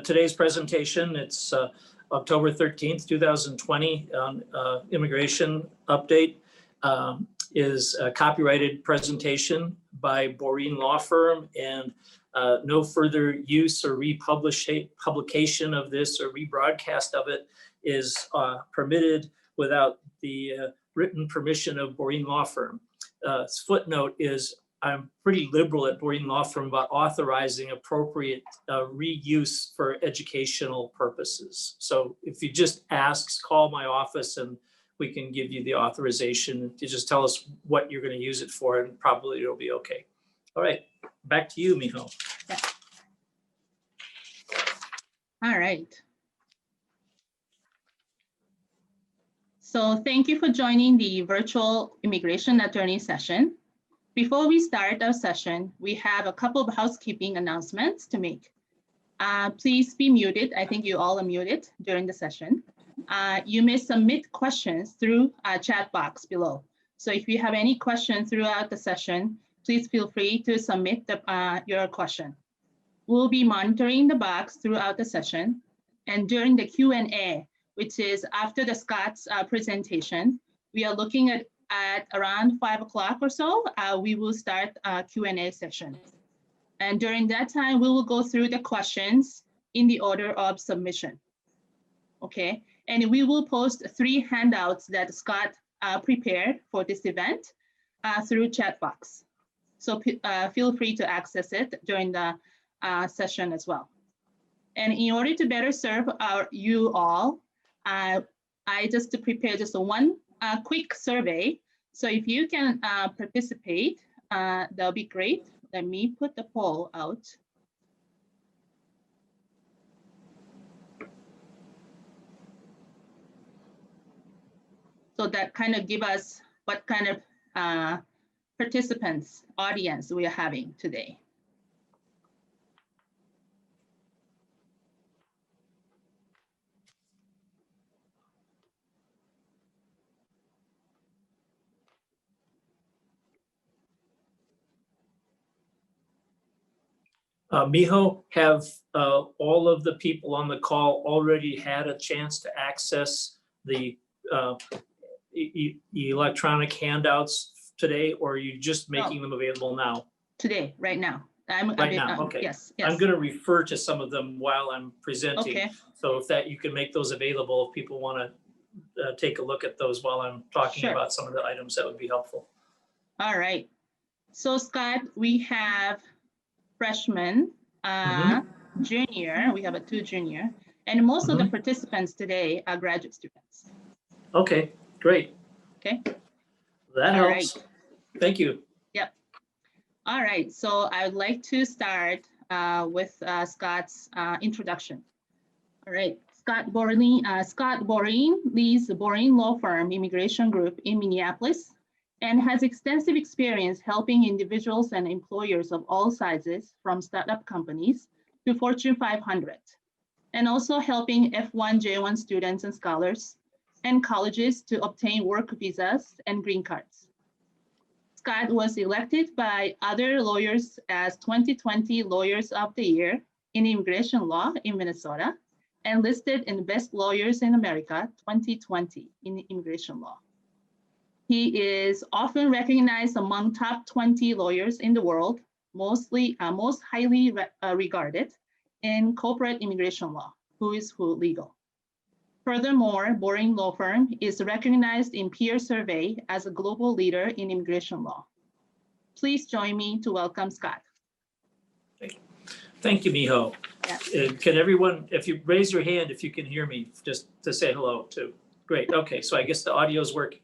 Today's presentation, it's October 13th, 2020, immigration update, is a copyrighted presentation by Boreen Law Firm, and no further use or publication of this or rebroadcast of it is permitted without the written permission of Boreen Law Firm. Its footnote is I'm pretty liberal at Boreen Law Firm about authorizing appropriate reuse for educational purposes. So if you just ask, call my office and we can give you the authorization. You just tell us what you're going to use it for and probably it'll be okay. All right, back to you, Miho. Yeah. All right. So thank you for joining the virtual immigration attorney session. Before we start our session, we have a couple of housekeeping announcements to make. Please be muted. I think you all are muted during the session. You may submit questions through a chat box below. So if you have any questions throughout the session, please feel free to submit your question. We'll be monitoring the box throughout the session. And during the Q&A, which is after the Scott's presentation, we are looking at around 5 o'clock or so, we will start a Q&A session. And during that time, we will go through the questions in the order of submission. Okay, and we will post 3 handouts that Scott prepared for this event through chat box. So feel free to access it during the session as well. And in order to better serve you all, I just prepared just one quick survey. So if you can participate, that'll be great. Let me put the poll out. So that kind of give us what kind of participants, audience we are having today. Miho, have all of the people on the call already had a chance to access the electronic handouts today, or are you just making them available now? Today, right now. Okay. Yes. I'm going to refer to some of them while I'm presenting. Okay. So if that you can make those available, if people want to take a look at those while I'm talking Sure. about some of the items, that would be helpful. All right. So Scott, we have freshman, junior, we have a 2 junior, and most of the participants today are graduate students. Okay, great. Okay. That helps. Right. Thank you. Yep. All right, so I would like to start with Scott's introduction. All right, Scott Boreen leads the Boreen Law Firm Immigration Group in Minneapolis and has extensive experience helping individuals and employers of all sizes, from startup companies to Fortune 500, and also helping F1, J1 students and scholars and colleges to obtain work visas and green cards. Scott was elected by other lawyers as 2020 Lawyers of the Year in Immigration Law in Minnesota and listed in Best Lawyers in America 2020 in Immigration Law. He is often recognized among top 20 lawyers in the world, most highly regarded in corporate immigration law, Who is Who Legal. Furthermore, Boreen Law Firm is recognized in peer survey as a global leader in immigration law. Please join me to welcome Scott. Thank you, Miho. Yeah. Can everyone, if you raise your hand, if you can hear me, just to say hello too. Great. Okay, so I guess the audio is working.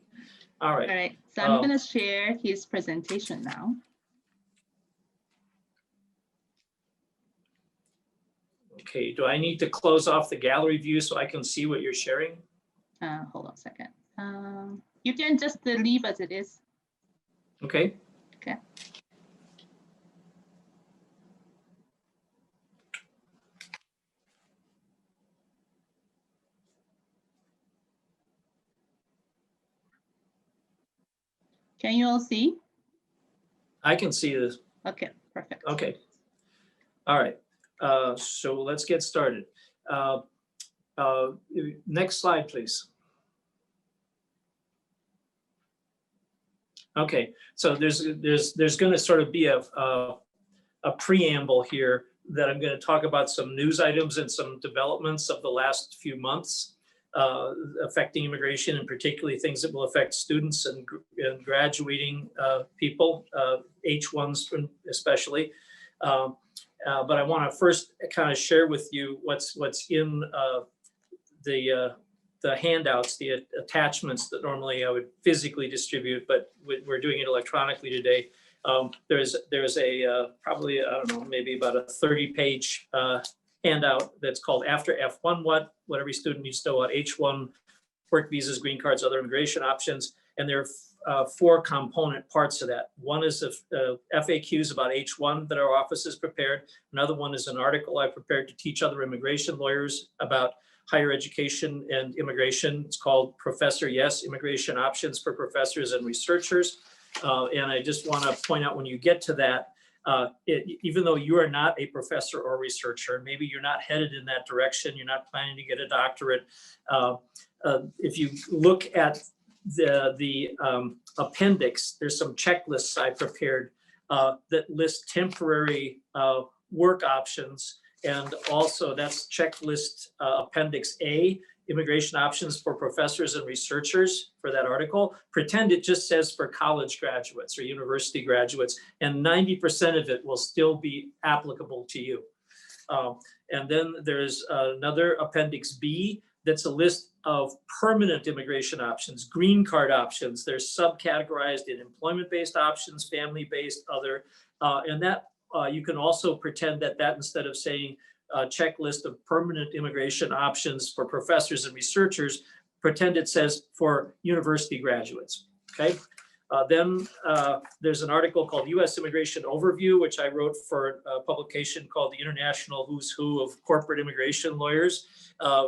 All right. All right, so I'm going to share his presentation now. Okay, do I need to close off the gallery view so I can see what you're sharing? Hold on a second. You can just leave as it is. Okay. Okay. Can you all see? I can see this. Okay, perfect. Okay. All right. So let's get started. Next slide, please. Okay, so there's going to sort of be a preamble here that I'm going to talk about some news items and some developments of the last few months affecting immigration, and particularly things that will affect students and graduating people, H1s especially. But I want to first kind of share with you what's in the handouts, the attachments that normally I would physically distribute, but we're doing it electronically today. There's a probably, I don't know, maybe about a 30-page handout that's called After F1 what every student needs to know about H1, work visas, green cards, other immigration options. And there are 4 component parts of that. One is FAQs about H1 that our office has prepared. Another one is an article I prepared to teach other immigration lawyers about higher education and immigration. It's called Professor Yes, Immigration Options for Professors and Researchers. And I just want to point out, when you get to that, even though you are not a professor or researcher, maybe you're not headed in that direction, you're not planning to get a doctorate. If you look at the appendix, there's some checklists I prepared that list temporary work options. And also that's checklist appendix A, immigration options for professors and researchers for that article. Pretend it just says for college graduates or university graduates, and 90% of it will still be applicable to you. And then there's another appendix B that's a list of permanent immigration options, green card options. They're subcategorized in employment-based options, family-based, other, and that you can also pretend that instead of saying a checklist of permanent immigration options for professors and researchers, pretend it says for university graduates, okay? Then there's an article called U.S. Immigration Overview, which I wrote for a publication called the International Who's Who of Corporate Immigration Lawyers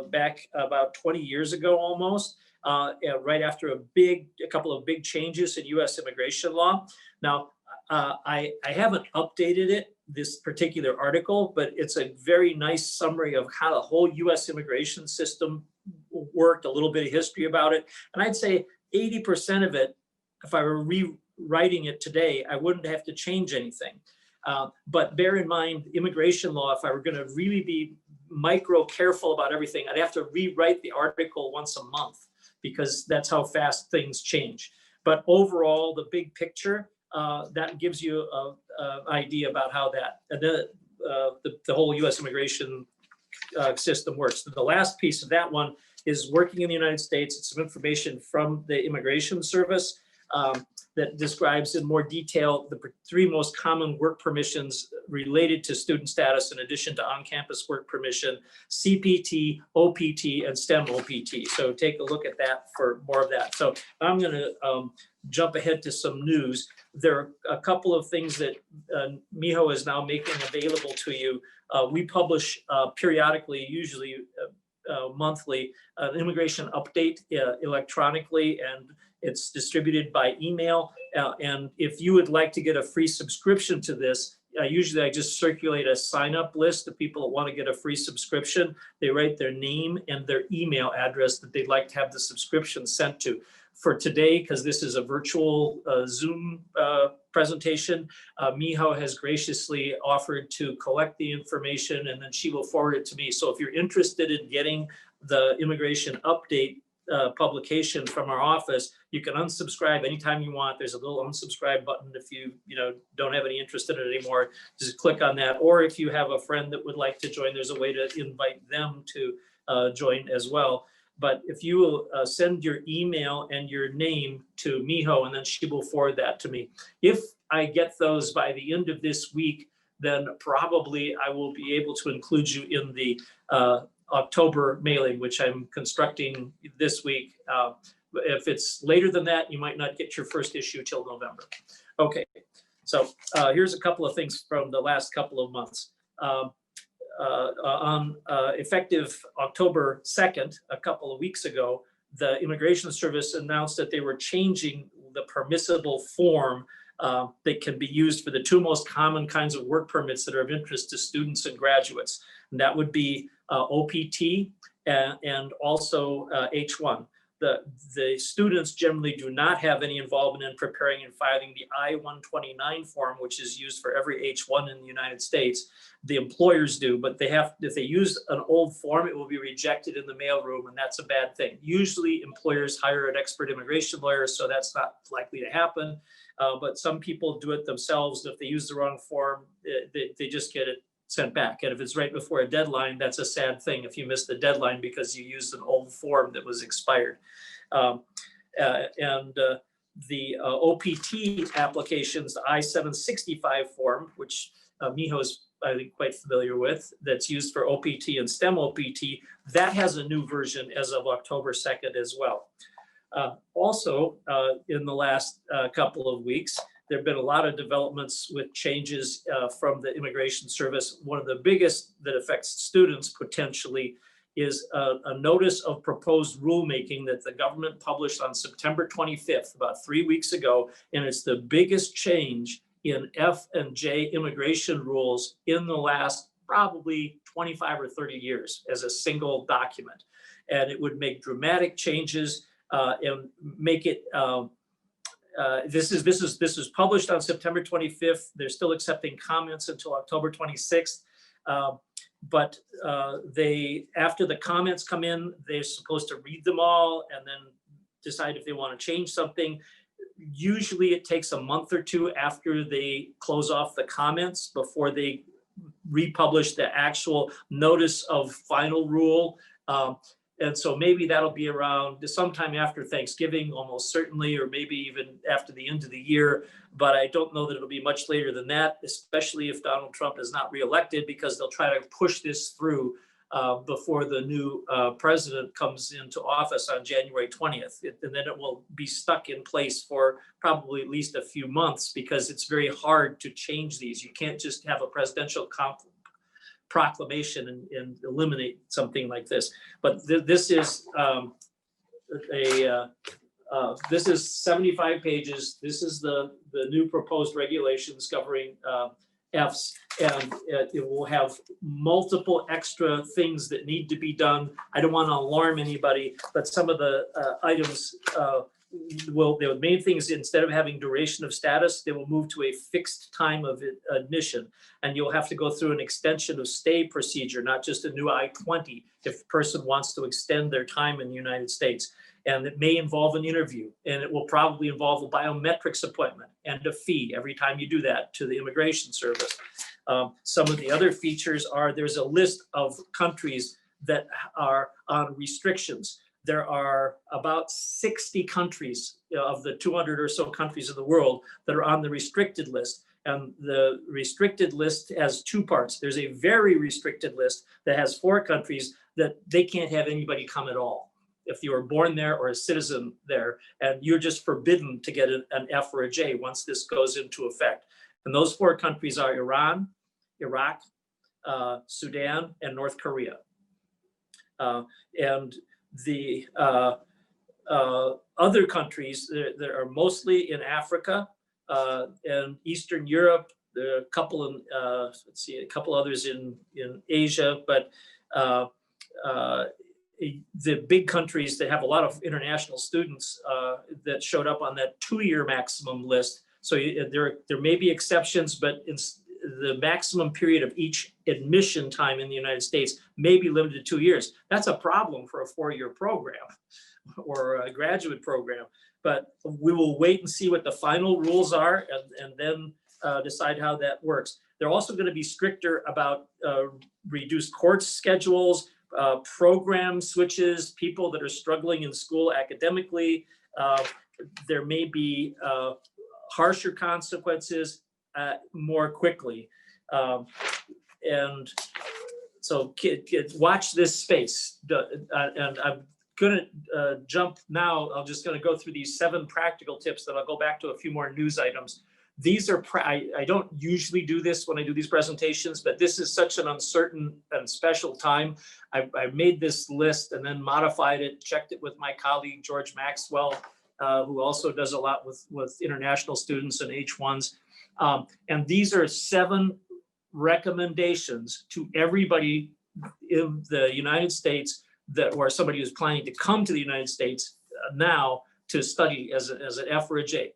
back about 20 years ago almost, right after a couple of big changes in U.S. immigration law. Now, I haven't updated this particular article, but it's a very nice summary of how the whole U.S. immigration system worked, a little bit of history about it. And I'd say 80% of it, if I were rewriting it today, I wouldn't have to change anything. But bear in mind, immigration law, if I were going to really be micro careful about everything, I'd have to rewrite the article once a month, because that's how fast things change. But overall, the big picture, that gives you an idea about how the whole U.S. immigration system works. The last piece of that one is working in the United States. It's some information from the Immigration Service that describes in more detail the 3 most common work permissions related to student status, in addition to on-campus work permission, CPT, OPT, and STEM OPT. So take a look at that for more of that. So I'm going to jump ahead to some news. There are a couple of things that Miho is now making available to you. We publish periodically, usually monthly, an immigration update electronically, and it's distributed by email. And if you would like to get a free subscription to this, usually I just circulate a sign-up list of people that want to get a free subscription. They write their name and their email address that they'd like to have the subscription sent to. For today, because this is a virtual Zoom presentation, Miho has graciously offered to collect the information, and then she will forward it to me. So if you're interested in getting the immigration update publication from our office, you can unsubscribe anytime you want. There's a little unsubscribe button if you don't have any interest in it anymore. Just click on that. Or if you have a friend that would like to join, there's a way to invite them to join as well. But if you will send your email and your name to Miho, and then she will forward that to me. If I get those by the end of this week, then probably I will be able to include you in the October mailing, which I'm constructing this week. If it's later than that, you might not get your first issue till November. Okay, so here's a couple of things from the last couple of months. Effective October 2nd, a couple of weeks ago, the Immigration Service announced that they were changing the permissible form that can be used for the two most common kinds of work permits that are of interest to students and graduates. And that would be OPT and also H1. The students generally do not have any involvement in preparing and filing the I-129 form, which is used for every H1 in the United States. The employers do, but if they use an old form, it will be rejected in the mailroom, and that's a bad thing. Usually employers hire an expert immigration lawyer, so that's not likely to happen. But some people do it themselves. If they use the wrong form, they just get it sent back. And if it's right before a deadline, that's a sad thing if you miss the deadline because you used an old form that was expired. The OPT applications, the I-765 form, which Miho's, I think, quite familiar with, that's used for OPT and STEM OPT, that has a new version as of October 2nd as well. Also, in the last couple of weeks, there have been a lot of developments with changes from the Immigration Service. One of the biggest that affects students potentially is a notice of proposed rulemaking that the government published on September 25th, about 3 weeks ago. And it's the biggest change in F and J immigration rules in the last probably 25 or 30 years as a single document. And it would make dramatic changes and make it, this was published on September 25th. They're still accepting comments until October 26th. But after the comments come in, they're supposed to read them all and then decide if they want to change something. Usually it takes a month or two after they close off the comments before they republish the actual notice of final rule. And so maybe that'll be around sometime after Thanksgiving, almost certainly, or maybe even after the end of the year. But I don't know that it'll be much later than that, especially if Donald Trump is not reelected, because they'll try to push this through before the new president comes into office on January 20th. And then it will be stuck in place for probably at least a few months, because it's very hard to change these. You can't just have a presidential proclamation and eliminate something like this. But this is this is 75 pages. This is the new proposed regulations governing Fs, and it will have multiple extra things that need to be done. I don't want to alarm anybody, but some of the items the main thing is, instead of having duration of status, they will move to a fixed time of admission. And you'll have to go through an extension of stay procedure, not just a new I-20, if a person wants to extend their time in the United States. And it may involve an interview, and it will probably involve a biometrics appointment and a fee every time you do that to the Immigration Service. Some of the other features are, there's a list of countries that are on restrictions. There are about 60 countries of the 200 or so countries in the world that are on the restricted list. And the restricted list has two parts. There's a very restricted list that has 4 countries that they can't have anybody come at all if you were born there or a citizen there, and you're just forbidden to get an F or a J once this goes into effect. And those 4 countries are Iran, Iraq, Sudan, and North Korea. And the other countries that are mostly in Africa and Eastern Europe. There are a couple in, a couple others in Asia, but the big countries that have a lot of international students that showed up on that 2-year maximum list. So there may be exceptions, but the maximum period of each admission time in the United States may be limited to 2 years. That's a problem for a 4-year program or a graduate program. But we will wait and see what the final rules are, and then decide how that works. They're also going to be stricter about reduced course schedules, program switches, people that are struggling in school academically. There may be harsher consequences more quickly. And so kids, watch this space. And I'm gonna jump now. I'm just gonna go through these 7 practical tips, then I'll go back to a few more news items. These are, I don't usually do this when I do these presentations, but this is such an uncertain and special time. I made this list and then modified it, checked it with my colleague, George Maxwell, who also does a lot with international students and H1s. And these are 7 recommendations to everybody in the United States or somebody who's planning to come to the United States now to study as an F or a J.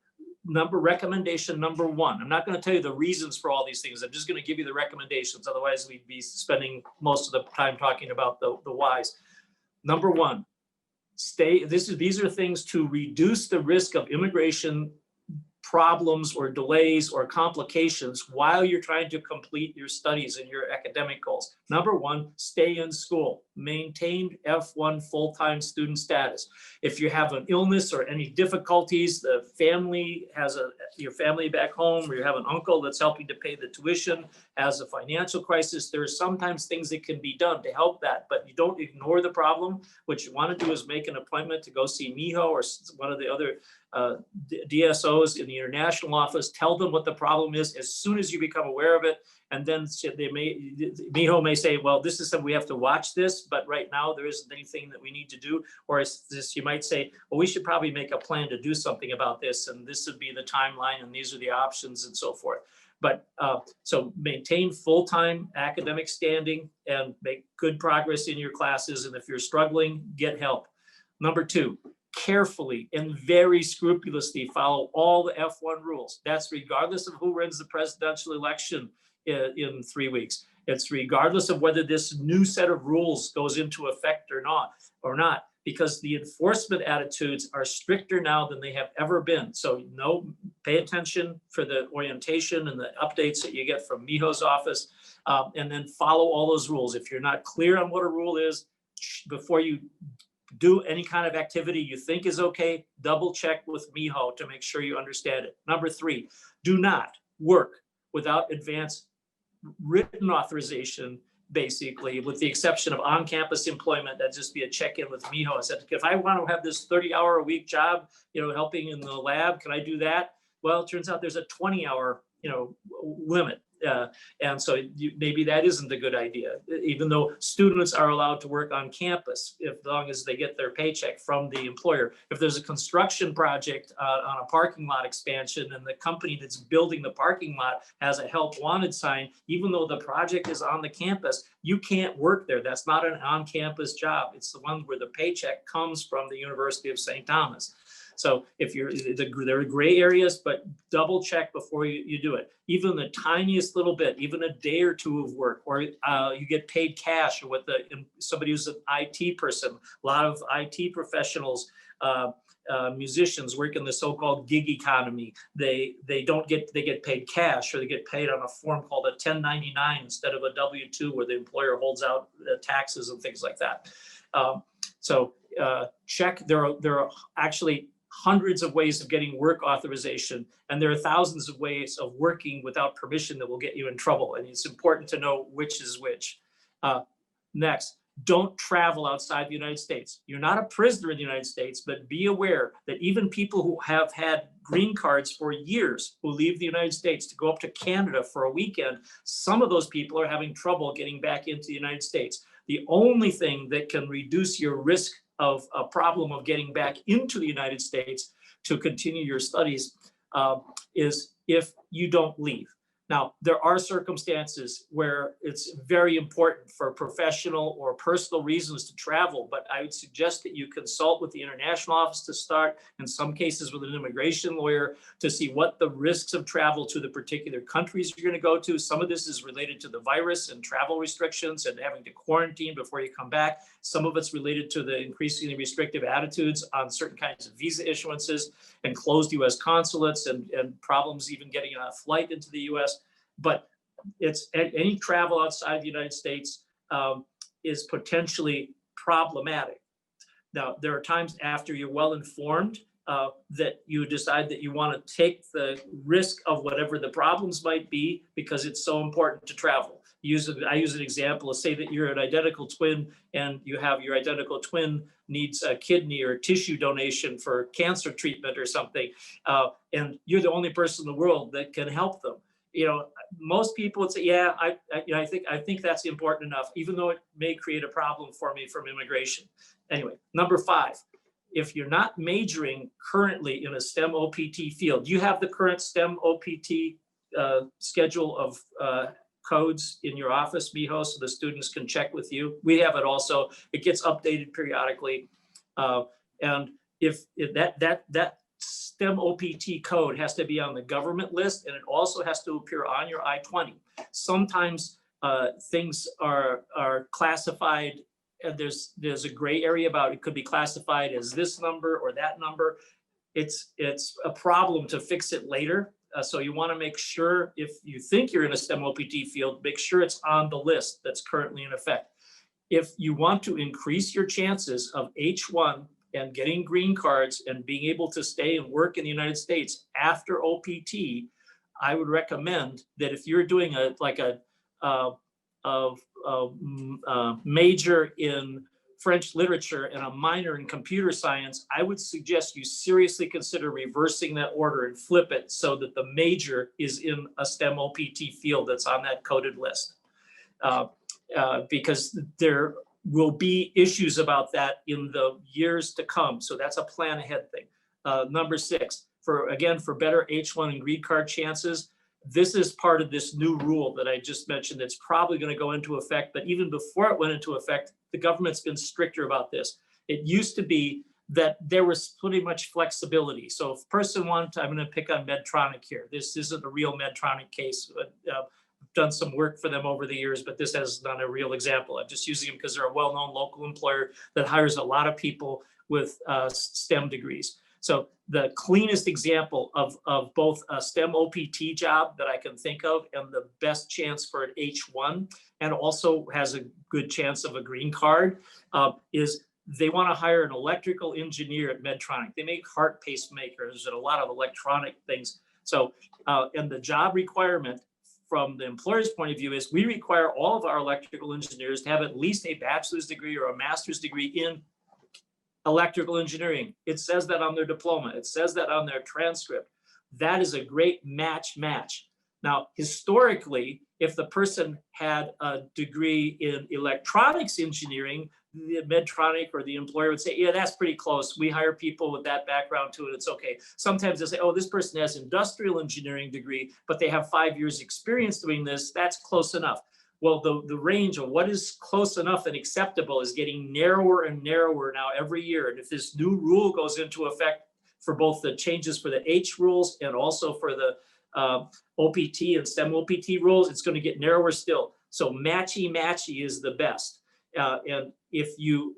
Recommendation number 1. I'm not going to tell you the reasons for all these things. I'm just going to give you the recommendations. Otherwise, we'd be spending most of the time talking about the whys. Number 1, these are things to reduce the risk of immigration problems or delays or complications while you're trying to complete your studies and your academic goals. Number 1, stay in school. Maintain F1 full-time student status. If you have an illness or any difficulties, your family back home, or you have an uncle that's helping to pay the tuition, has a financial crisis, there are sometimes things that can be done to help that, but you don't ignore the problem. What you want to do is make an appointment to go see Miho or one of the other DSOs in the international office. Tell them what the problem is as soon as you become aware of it, and then Miho may say, well, this is something we have to watch this, but right now there isn't anything that we need to do. Or you might say, well, we should probably make a plan to do something about this, and this would be the timeline, and these are the options, and so forth. But so maintain full-time academic standing and make good progress in your classes. And if you're struggling, get help. Number 2, carefully and very scrupulously follow all the F1 rules. That's regardless of who wins the presidential election in 3 weeks. It's regardless of whether this new set of rules goes into effect or not, because the enforcement attitudes are stricter now than they have ever been. So pay attention for the orientation and the updates that you get from Miho's office, and then follow all those rules. If you're not clear on what a rule is, before you do any kind of activity you think is okay, double check with Miho to make sure you understand it. Number 3, do not work without advance written authorization, basically, with the exception of on-campus employment. That'd just be a check-in with Miho. I said, if I want to have this 30-hour-a-week job, helping in the lab, can I do that? Well, it turns out there's a 20-hour, limit. And so maybe that isn't a good idea, even though students are allowed to work on campus as long as they get their paycheck from the employer. If there's a construction project on a parking lot expansion and the company that's building the parking lot has a help wanted sign, even though the project is on the campus, you can't work there. That's not an on-campus job. It's the one where the paycheck comes from the University of St. Thomas. So there are gray areas, but double check before you do it. Even the tiniest little bit, even a day or 2 of work, or you get paid cash, or somebody who's an IT person. A lot of IT professionals, musicians work in the so-called gig economy. They get paid cash, or they get paid on a form called a 1099 instead of a W-2, where the employer holds out taxes and things like that. Check. There are actually hundreds of ways of getting work authorization, and there are thousands of ways of working without permission that will get you in trouble. And it's important to know which is which. Next, don't travel outside the United States. You're not a prisoner in the United States, but be aware that even people who have had green cards for years who leave the United States to go up to Canada for a weekend, some of those people are having trouble getting back into the United States. The only thing that can reduce your risk of a problem of getting back into the United States to continue your studies is if you don't leave. Now, there are circumstances where it's very important for professional or personal reasons to travel, but I would suggest that you consult with the international office to start, in some cases with an immigration lawyer, to see what the risks of travel to the particular countries you're going to go to. Some of this is related to the virus and travel restrictions and having to quarantine before you come back. Some of it's related to the increasingly restrictive attitudes on certain kinds of visa issuances and closed U.S. consulates and problems even getting on a flight into the U.S. But it's any travel outside the United States is potentially problematic. Now, there are times after you're well informed that you decide that you want to take the risk of whatever the problems might be because it's so important to travel. I use an example. Say that you're an identical twin and you have your identical twin needs a kidney or tissue donation for cancer treatment or something, and you're the only person in the world that can help them. Most people would say, yeah, I think that's important enough, even though it may create a problem for me from immigration. Anyway, number 5, if you're not majoring currently in a STEM OPT field, you have the current STEM OPT schedule of codes in your office, Miho, so the students can check with you. We have it also. It gets updated periodically. And if that STEM OPT code has to be on the government list, and it also has to appear on your I-20. Sometimes things are classified, and there's a gray area about it could be classified as this number or that number. It's a problem to fix it later. So you want to make sure, if you think you're in a STEM OPT field, make sure it's on the list that's currently in effect. If you want to increase your chances of H-1 and getting green cards and being able to stay and work in the United States after OPT, I would recommend that if you're doing a major in French literature and a minor in computer science, I would suggest you seriously consider reversing that order and flip it so that the major is in a STEM OPT field that's on that coded list. Because there will be issues about that in the years to come. So that's a plan ahead thing. Number 6, for better H-1 and green card chances, this is part of this new rule that I just mentioned that's probably going to go into effect. But even before it went into effect, the government's been stricter about this. It used to be that there was pretty much flexibility. So if person one, I'm going to pick on Medtronic here. This isn't a real Medtronic case. I've done some work for them over the years, but this has not a real example. I'm just using them because they're a well-known local employer that hires a lot of people with STEM degrees. So the cleanest example of both a STEM OPT job that I can think of and the best chance for an H-1 and also has a good chance of a green card is they want to hire an electrical engineer at Medtronic. They make heart pacemakers and a lot of electronic things. So, and the job requirement from the employer's point of view is we require all of our electrical engineers to have at least a bachelor's degree or a master's degree in electrical engineering. It says that on their diploma. It says that on their transcript. That is a great match. Now, historically, if the person had a degree in electronics engineering, the Medtronic or the employer would say, yeah, that's pretty close. We hire people with that background too, and it's okay. Sometimes they say, oh, this person has industrial engineering degree, but they have 5 years experience doing this. That's close enough. Well, the range of what is close enough and acceptable is getting narrower and narrower now every year. And if this new rule goes into effect for both the changes for the H rules and also for the OPT and STEM OPT rules, it's going to get narrower still. So matchy is the best. And if you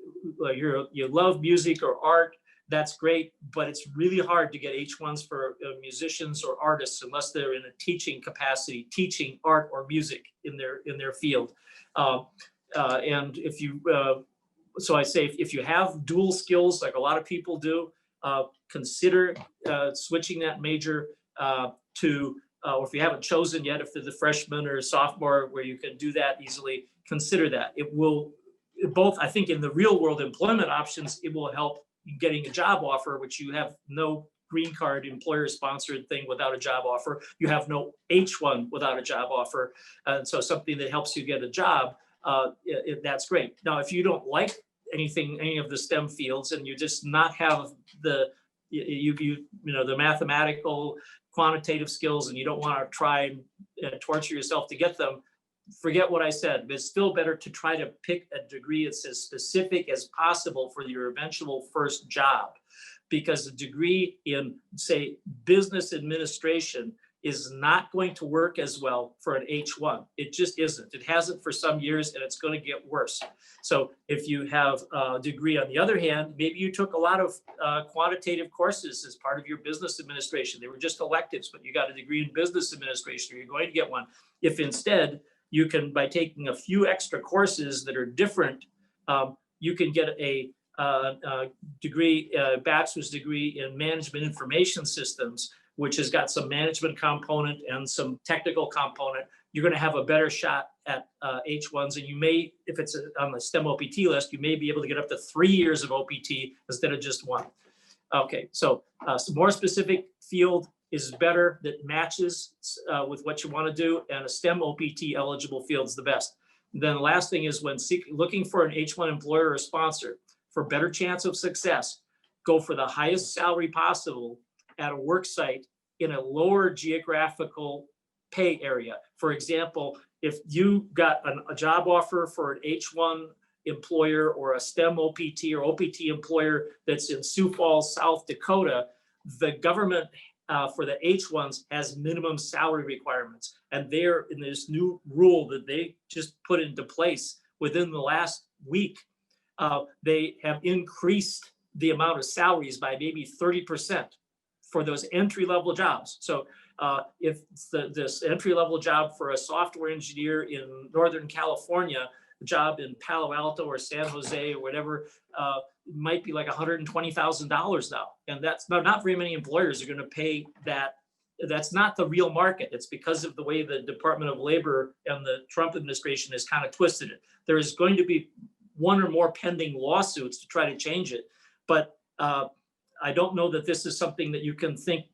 love music or art, that's great, but it's really hard to get H-1s for musicians or artists unless they're in a teaching capacity, teaching art or music in their field. And if you, so I say, if you have dual skills, like a lot of people do, consider switching that major to, or if you haven't chosen yet, if they're the freshman or sophomore where you can do that easily, consider that. It will both, I think in the real world employment options, it will help getting a job offer, which you have no green card employer sponsored thing without a job offer. You have no H-1 without a job offer. And so something that helps you get a job, that's great. Now, if you don't like any of the STEM fields and you just not have the mathematical quantitative skills and you don't want to try and torture yourself to get them, forget what I said. But it's still better to try to pick a degree that's as specific as possible for your eventual first job, because a degree in, say, business administration is not going to work as well for an H-1. It just isn't. It hasn't for some years, and it's going to get worse. So if you have a degree, on the other hand, maybe you took a lot of quantitative courses as part of your business administration. They were just electives, but you got a degree in business administration, or you're going to get one. If instead you can, by taking a few extra courses that are different, you can get a degree, bachelor's degree in management information systems, which has got some management component and some technical component. You're going to have a better shot at H-1s. And you may, if it's on the STEM OPT list, you may be able to get up to 3 years of OPT instead of just 1. Okay, so some more specific field is better that matches with what you want to do, and a STEM OPT eligible field is the best. And then the last thing is when looking for an H-1 employer or sponsor for better chance of success, go for the highest salary possible at a work site in a lower geographical pay area. For example, if you got a job offer for an H1 employer or a STEM OPT or OPT employer that's in Sioux Falls, South Dakota, the government for the H1s has minimum salary requirements. And they're in this new rule that they just put into place within the last week. They have increased the amount of salaries by maybe 30% for those entry-level jobs. So if this entry-level job for a software engineer in Northern California, a job in Palo Alto or San Jose or whatever, might be like $120,000 now. And that's not very many employers are going to pay that. That's not the real market. It's because of the way the Department of Labor and the Trump administration has kind of twisted it. There is going to be one or more pending lawsuits to try to change it. But I don't know that this is something that you can think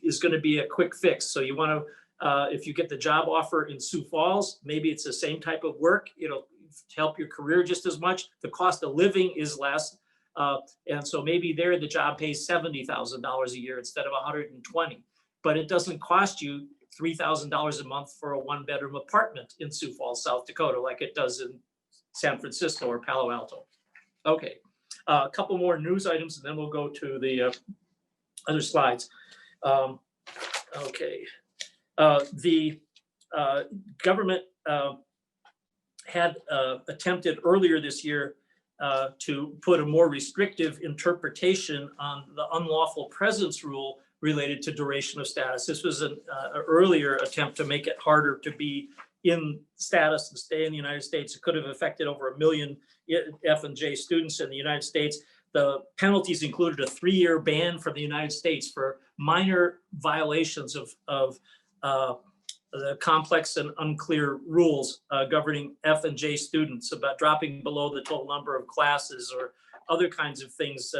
is going to be a quick fix. So you want to, if you get the job offer in Sioux Falls, maybe it's the same type of work, to help your career just as much. The cost of living is less. And so maybe there the job pays $70,000 a year instead of $120,000, but it doesn't cost you $3,000 a month for a one-bedroom apartment in Sioux Falls, South Dakota, like it does in San Francisco or Palo Alto. Okay, a couple more news items, and then we'll go to the other slides. Okay, the government had attempted earlier this year to put a more restrictive interpretation on the unlawful presence rule related to duration of status. This was an earlier attempt to make it harder to be in status and stay in the United States. It could have affected over 1 million F&J students in the United States. The penalties included a 3-year ban from the United States for minor violations of the complex and unclear rules governing F&J students, about dropping below the total number of classes or other kinds of things.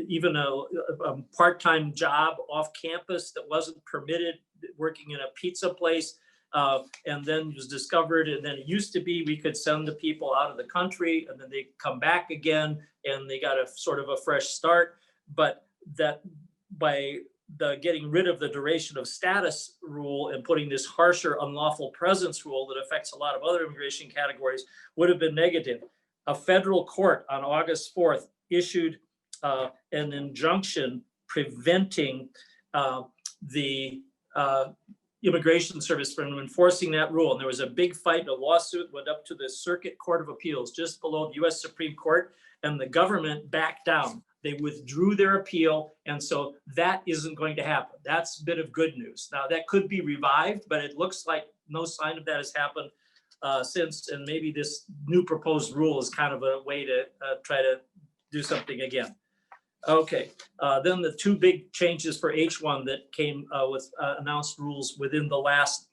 Even a part-time job off campus that wasn't permitted, working in a pizza place, and then was discovered. And then it used to be we could send the people out of the country and then they come back again and they got a sort of a fresh start. But that by the getting rid of the duration of status rule and putting this harsher unlawful presence rule that affects a lot of other immigration categories would have been negative. A federal court on August 4th issued an injunction preventing the Immigration Service from enforcing that rule. And there was a big fight, a lawsuit went up to the Circuit Court of Appeals just below the US Supreme Court, and the government backed down. They withdrew their appeal, and so that isn't going to happen. That's a bit of good news. Now, that could be revived, but it looks like no sign of that has happened since, and maybe this new proposed rule is kind of a way to try to do something again. Okay, then the two big changes for H1 that came with announced rules within the last,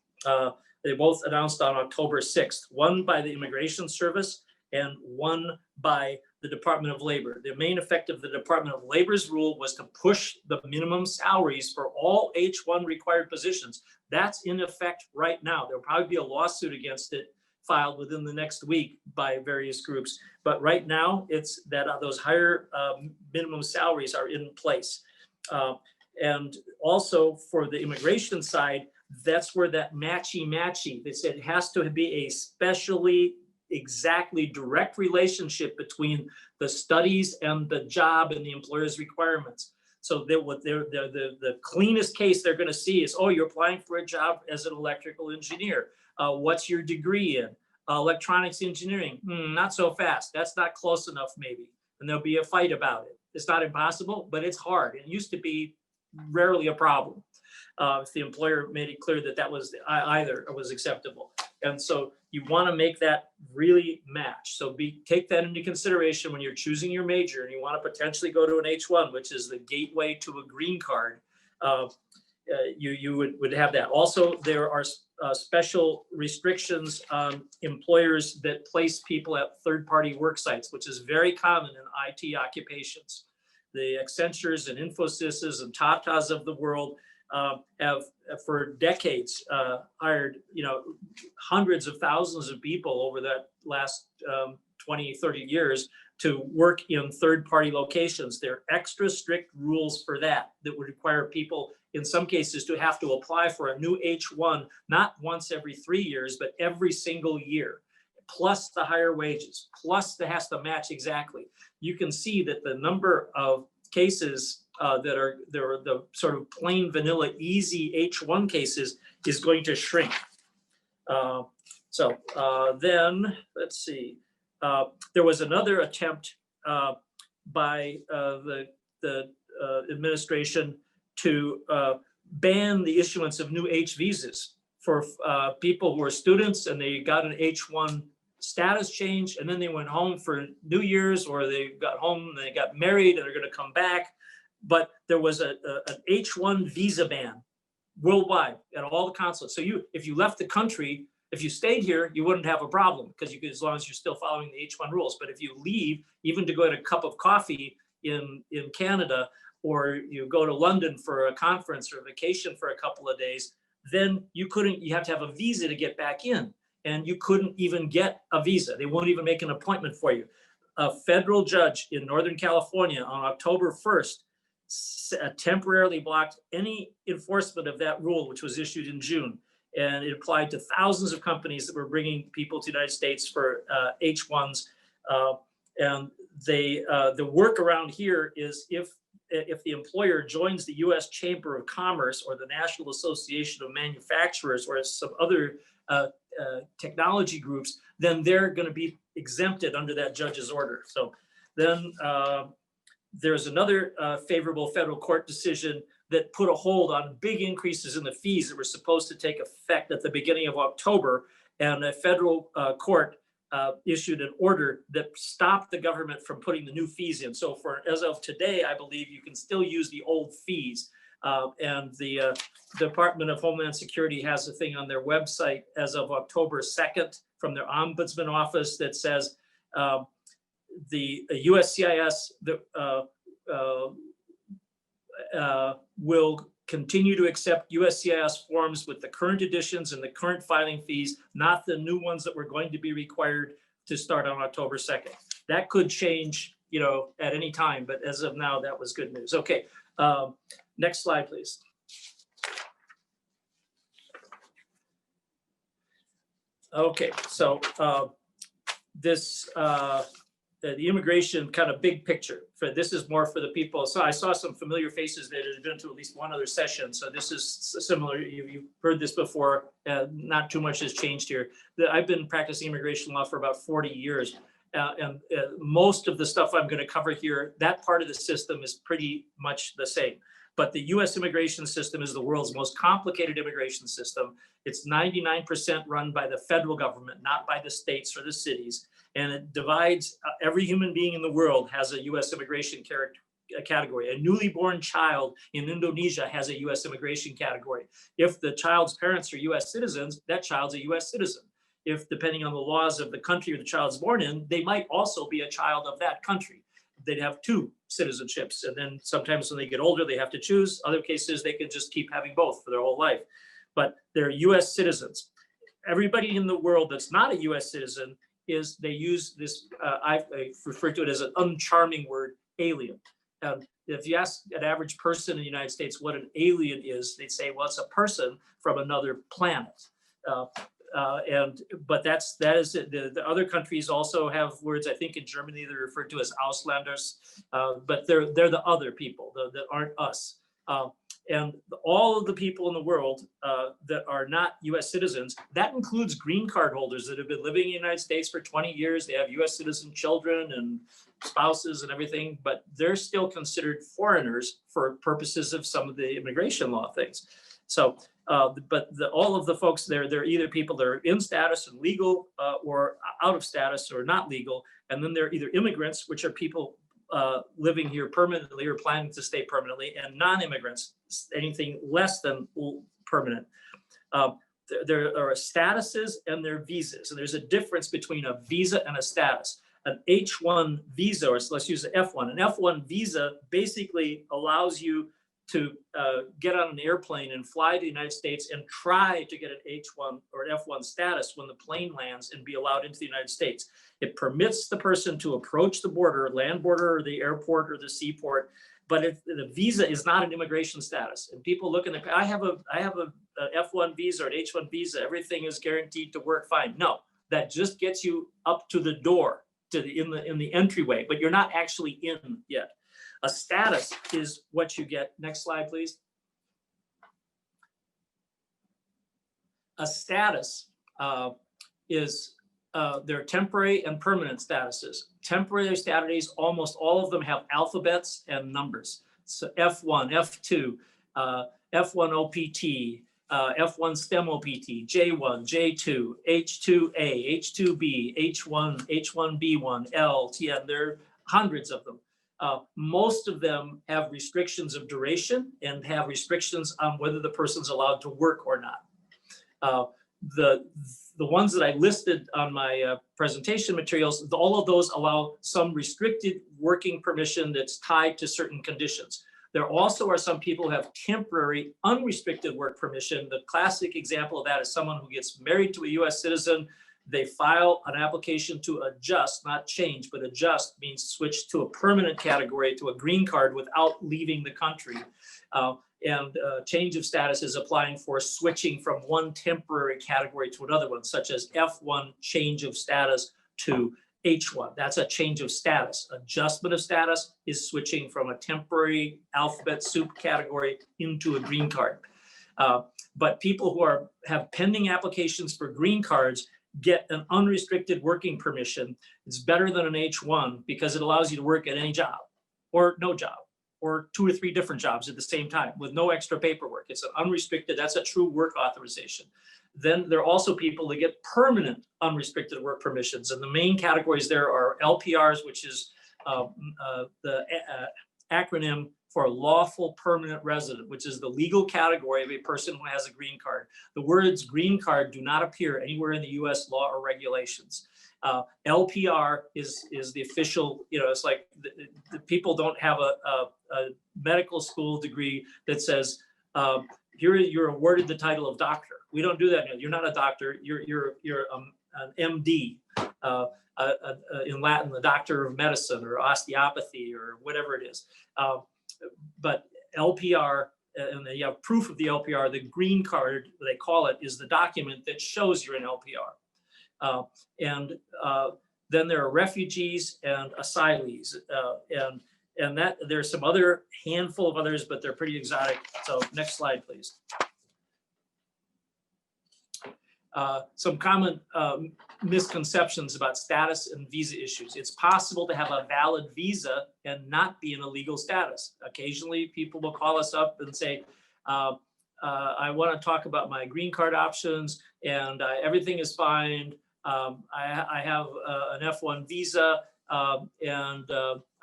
they both announced on October 6th, one by the Immigration Service and one by the Department of Labor. The main effect of the Department of Labor's rule was to push the minimum salaries for all H1 required positions. That's in effect right now. There'll probably be a lawsuit against it filed within the next week by various groups. But right now, it's that those higher minimum salaries are in place. And also for the immigration side, that's where that matchy, they said it has to be a specially exactly direct relationship between the studies and the job and the employer's requirements. So the cleanest case they're going to see is, oh, you're applying for a job as an electrical engineer. What's your degree in? Electronics engineering. Not so fast. That's not close enough, maybe. And there'll be a fight about it. It's not impossible, but it's hard. It used to be rarely a problem if the employer made it clear that that was either was acceptable. And so you want to make that really match. So take that into consideration when you're choosing your major and you want to potentially go to an H1, which is the gateway to a green card. You would have that. Also, there are special restrictions on employers that place people at third-party work sites, which is very common in IT occupations. The Accentures and Infosys and Tatas of the world, have for decades hired, hundreds of thousands of people over that last 20, 30 years to work in third-party locations. There are extra strict rules for that would require people, in some cases, to have to apply for a new H-1, not once every 3 years, but every single year, plus the higher wages, plus that has to match exactly. You can see that the number of cases that are the sort of plain vanilla easy H-1 cases is going to shrink. Then let's see. There was another attempt by the administration to ban the issuance of new H visas for people who are students and they got an H-1 status change and then they went home for New Year's, or they got home and they got married and they're going to come back. But there was an H-1 visa ban worldwide at all the consulates. So if you left the country, if you stayed here, you wouldn't have a problem because you could, as long as you're still following the H-1 rules. But if you leave, even to go get a cup of coffee in Canada, or you go to London for a conference or a vacation for a couple of days, then you have to have a visa to get back in. And you couldn't even get a visa. They won't even make an appointment for you. A federal judge in Northern California on October 1st temporarily blocked any enforcement of that rule, which was issued in June. And it applied to thousands of companies that were bringing people to the United States for H-1s. And the workaround here is if the employer joins the U.S. Chamber of Commerce or the National Association of Manufacturers or some other technology groups, then they're going to be exempted under that judge's order. So then there's another favorable federal court decision that put a hold on big increases in the fees that were supposed to take effect at the beginning of October. And a federal court issued an order that stopped the government from putting the new fees in. So as of today, I believe you can still use the old fees. And the Department of Homeland Security has a thing on their website as of October 2nd from their ombudsman office that says the USCIS will continue to accept USCIS forms with the current editions and the current filing fees, not the new ones that were going to be required to start on October 2nd. That could change, at any time, but as of now, that was good news. Okay, next slide, please. Okay, so this the immigration kind of big picture. This is more for the people. So I saw some familiar faces that had been to at least one other session. So this is similar. You've heard this before. Not too much has changed here. I've been practicing immigration law for about 40 years. And most of the stuff I'm going to cover here, that part of the system is pretty much the same. But the US immigration system is the world's most complicated immigration system. It's 99% run by the federal government, not by the states or the cities. And it divides, every human being in the world has a US immigration category. A newly born child in Indonesia has a US immigration category. If the child's parents are US citizens, that child's a US citizen. If, depending on the laws of the country the child's born in, they might also be a child of that country. They'd have two citizenships. And then sometimes when they get older, they have to choose. Other cases, they can just keep having both for their whole life. But they're US citizens. Everybody in the world that's not a US citizen they use this, I refer to it as an uncharming word, alien. And if you ask an average person in the United States what an alien is, they'd say, well, it's a person from another planet. But that is it. The other countries also have words. I think in Germany they're referred to as Ausländers, but they're the other people that aren't us. And all of the people in the world that are not US citizens, that includes green card holders that have been living in the United States for 20 years. They have US citizen children and spouses and everything, but they're still considered foreigners for purposes of some of the immigration law things. So, but all of the folks there, they're either people that are in status and legal or out of status or not legal. And then they're either immigrants, which are people living here permanently or planning to stay permanently, and non-immigrants, anything less than permanent. There are statuses and there are visas, and there's a difference between a visa and a status. An H-1 visa, or let's use the F-1. An F-1 visa basically allows you to get on an airplane and fly to the United States and try to get an H1 or an F1 status when the plane lands and be allowed into the United States. It permits the person to approach the border, land border, or the airport or the seaport, but the visa is not an immigration status. And people look at it, I have a F1 visa or an H1 visa, everything is guaranteed to work fine. No, that just gets you up to the door, to the in the entryway, but you're not actually in yet. A status is what you get. Next slide, please. A status is there are temporary and permanent statuses. Temporary statuses, almost all of them have alphabets and numbers. So F1, F2, F1 OPT, F1 STEM OPT, J1, J2, H2A, H2B, H1, H1B1, L, TN. There are hundreds of them. Most of them have restrictions of duration and have restrictions on whether the person's allowed to work or not. The ones that I listed on my presentation materials, all of those allow some restricted working permission that's tied to certain conditions. There also are some people who have temporary unrestricted work permission. The classic example of that is someone who gets married to a US citizen. They file an application to adjust, not change, but adjust means switch to a permanent category, to a green card without leaving the country. Change of status is applying for switching from one temporary category to another one, such as F1 change of status to H1. That's a change of status. Adjustment of status is switching from a temporary alphabet soup category into a green card. But people who have pending applications for green cards get an unrestricted working permission. It's better than an H1 because it allows you to work at any job or no job, or 2 or 3 different jobs at the same time with no extra paperwork. It's an unrestricted, that's a true work authorization. Then there are also people that get permanent unrestricted work permissions. And the main categories there are LPRs, which is the acronym for lawful permanent resident, which is the legal category of a person who has a green card. The words green card do not appear anywhere in the US law or regulations. LPR is the official, it's like the people don't have a medical school degree that says, you're awarded the title of doctor. We don't do that. You're not a doctor. You're an MD, in Latin, the doctor of medicine or osteopathy or whatever it is. But LPR, and you have proof of the LPR, the green card, they call it, is the document that shows you're an LPR. Then there are refugees and asylees, and that there's some other handful of others, but they're pretty exotic. So next slide, please. Some common misconceptions about status and visa issues. It's possible to have a valid visa and not be in a legal status. Occasionally, people will call us up and say, I want to talk about my green card options, and everything is fine. I have an F1 visa, and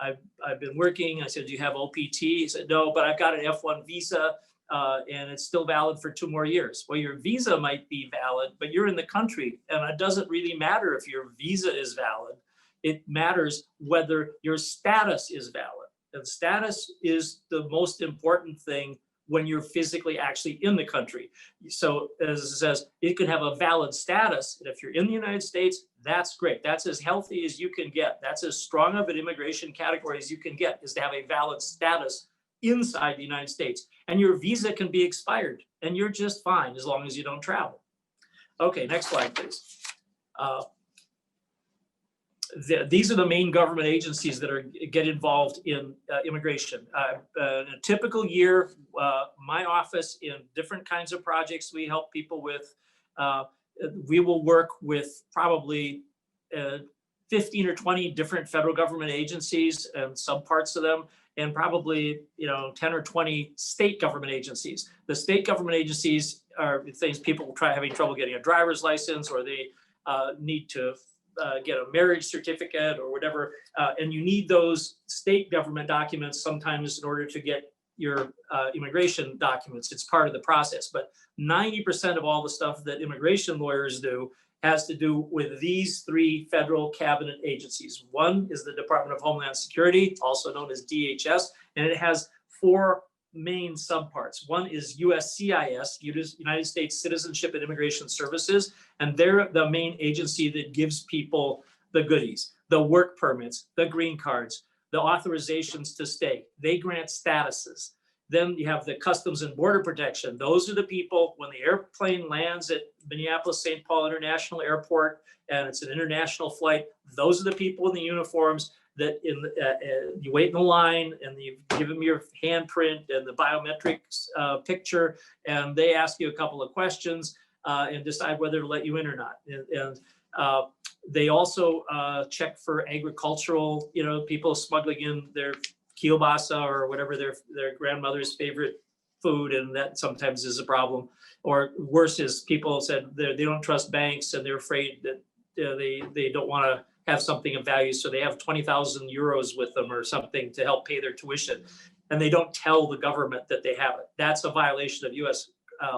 I've been working. I said, do you have OPT? He said, no, but I've got an F1 visa, and it's still valid for 2 more years. Well, your visa might be valid, but you're in the country, and it doesn't really matter if your visa is valid. It matters whether your status is valid. And status is the most important thing when you're physically actually in the country. So as it says, it can have a valid status. And if you're in the United States, that's great. That's as healthy as you can get. That's as strong of an immigration category as you can get, is to have a valid status inside the United States. And your visa can be expired and you're just fine as long as you don't travel. Okay, next slide, please. These are the main government agencies that get involved in immigration. In a typical year, my office, in different kinds of projects we help people with, we will work with probably 15 or 20 different federal government agencies and subparts of them, and probably 10 or 20 state government agencies. The state government agencies are things people having trouble getting a driver's license, or they need to get a marriage certificate or whatever, and you need those state government documents sometimes in order to get your immigration documents. It's part of the process, but 90% of all the stuff that immigration lawyers do has to do with these 3 federal cabinet agencies. One is the Department of Homeland Security, also known as DHS, and it has 4 main subparts. One is USCIS, United States Citizenship and Immigration Services, and they're the main agency that gives people the goodies, the work permits, the green cards, the authorizations to stay. They grant statuses. Then you have the Customs and Border Protection. Those are the people, when the airplane lands at Minneapolis-St. Paul International Airport and it's an international flight, those are the people in the uniforms that you wait in the line and you give them your handprint and the biometrics picture, and they ask you a couple of questions and decide whether to let you in or not. And they also check for agricultural, people smuggling in their kielbasa or whatever their grandmother's favorite food, and that sometimes is a problem. Or worse is people said they don't trust banks and they're afraid that they don't want to have something of value, so they have 20,000 euros with them or something to help pay their tuition, and they don't tell the government that they have it. That's a violation of U.S.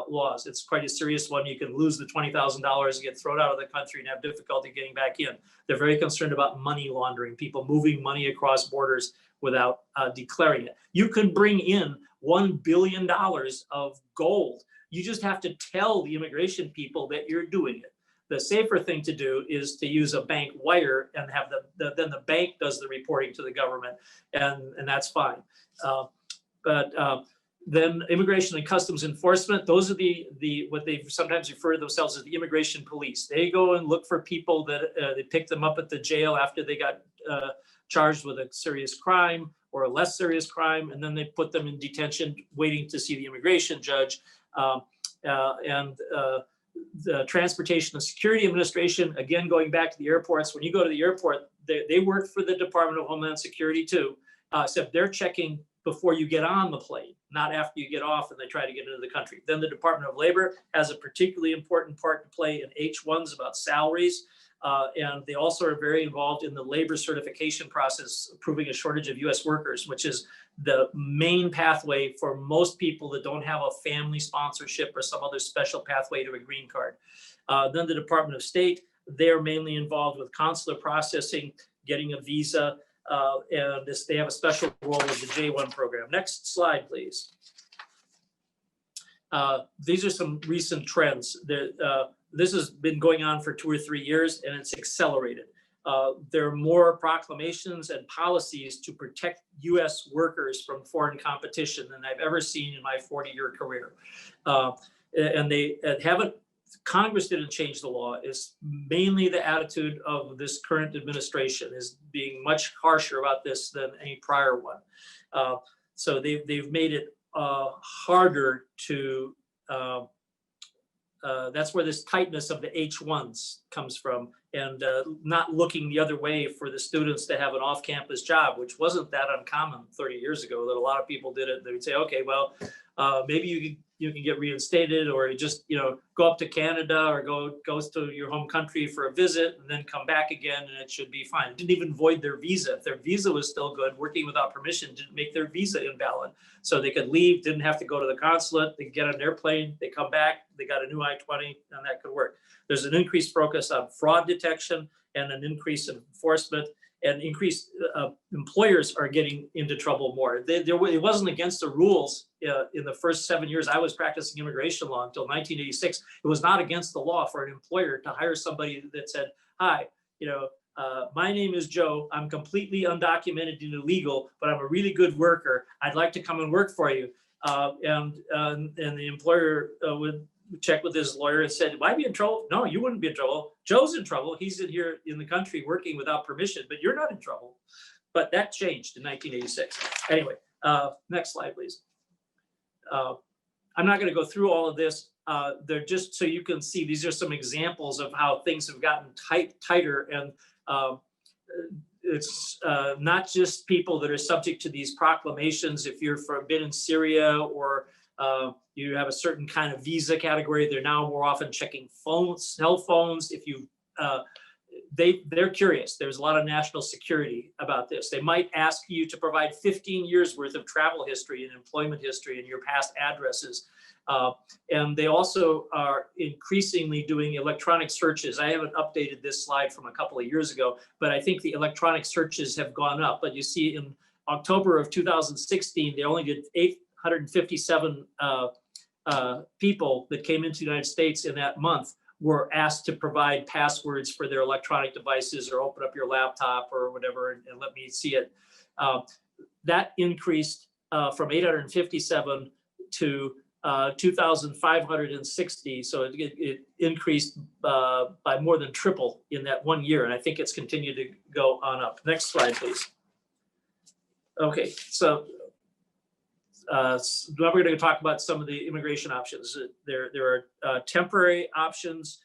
Laws. It's quite a serious one. You can lose the $20,000 and get thrown out of the country and have difficulty getting back in. They're very concerned about money laundering, people moving money across borders without declaring it. You can bring in $1 billion of gold. You just have to tell the immigration people that you're doing it. The safer thing to do is to use a bank wire and have then the bank does the reporting to the government, and that's fine. Then Immigration and Customs Enforcement, those are what they sometimes refer to themselves as the immigration police. They go and look for people that they pick them up at the jail after they got charged with a serious crime or a less serious crime, and then they put them in detention waiting to see the immigration judge. The Transportation and Security Administration, again, going back to the airports, when you go to the airport, they work for the Department of Homeland Security too, except they're checking before you get on the plane, not after you get off and they try to get into the country. Then the Department of Labor has a particularly important part to play in H-1s about salaries. And they also are very involved in the labor certification process, proving a shortage of US workers, which is the main pathway for most people that don't have a family sponsorship or some other special pathway to a green card. Then the Department of State, they're mainly involved with consular processing, getting a visa, and they have a special role with the J-1 program. Next slide, please. These are some recent trends. This has been going on for 2 or 3 years, and it's accelerated. There are more proclamations and policies to protect U.S. workers from foreign competition than I've ever seen in my 40-year career. And they haven't, Congress didn't change the law. It's mainly the attitude of this current administration is being much harsher about this than any prior one. So they've made it harder to, that's where this tightness of the H-1s comes from, and not looking the other way for the students to have an off-campus job, which wasn't that uncommon 30 years ago, that a lot of people did it. They would say, okay, well, maybe you can get reinstated, or you just, go up to Canada or go to your home country for a visit and then come back again, and it should be fine. It didn't even void their visa. If their visa was still good, working without permission didn't make their visa invalid. So they could leave, didn't have to go to the consulate, they could get on an airplane, they come back, they got a new I-20, and that could work. There's an increased focus on fraud detection and an increase in enforcement, and increased employers are getting into trouble more. It wasn't against the rules in the first 7 years I was practicing immigration law until 1986. It was not against the law for an employer to hire somebody that said, hi, my name is Joe. I'm completely undocumented and illegal, but I'm a really good worker. I'd like to come and work for you. And the employer would check with his lawyer and said, "Would I be in trouble?" "No, you wouldn't be in trouble. Joe's in trouble. He's in here in the country working without permission, but you're not in trouble." But that changed in 1986. Anyway, next slide, please. I'm not going to go through all of this. They're just so you can see, these are some examples of how things have gotten tighter. And it's not just people that are subject to these proclamations. If you're been in Syria or you have a certain kind of visa category, they're now more often checking cell phones. If you, they're curious. There's a lot of national security about this. They might ask you to provide 15 years worth of travel history and employment history and your past addresses. And they also are increasingly doing electronic searches. I haven't updated this slide from a couple of years ago, but I think the electronic searches have gone up. But you see in October of 2016, they only did 857 people that came into the United States in that month were asked to provide passwords for their electronic devices or open up your laptop or whatever and let me see it. That increased from 857 to 2,560. So it increased by more than triple in that 1 year. And I think it's continued to go on up. Next slide, please. Okay, so now we're going to talk about some of the immigration options. There are temporary options.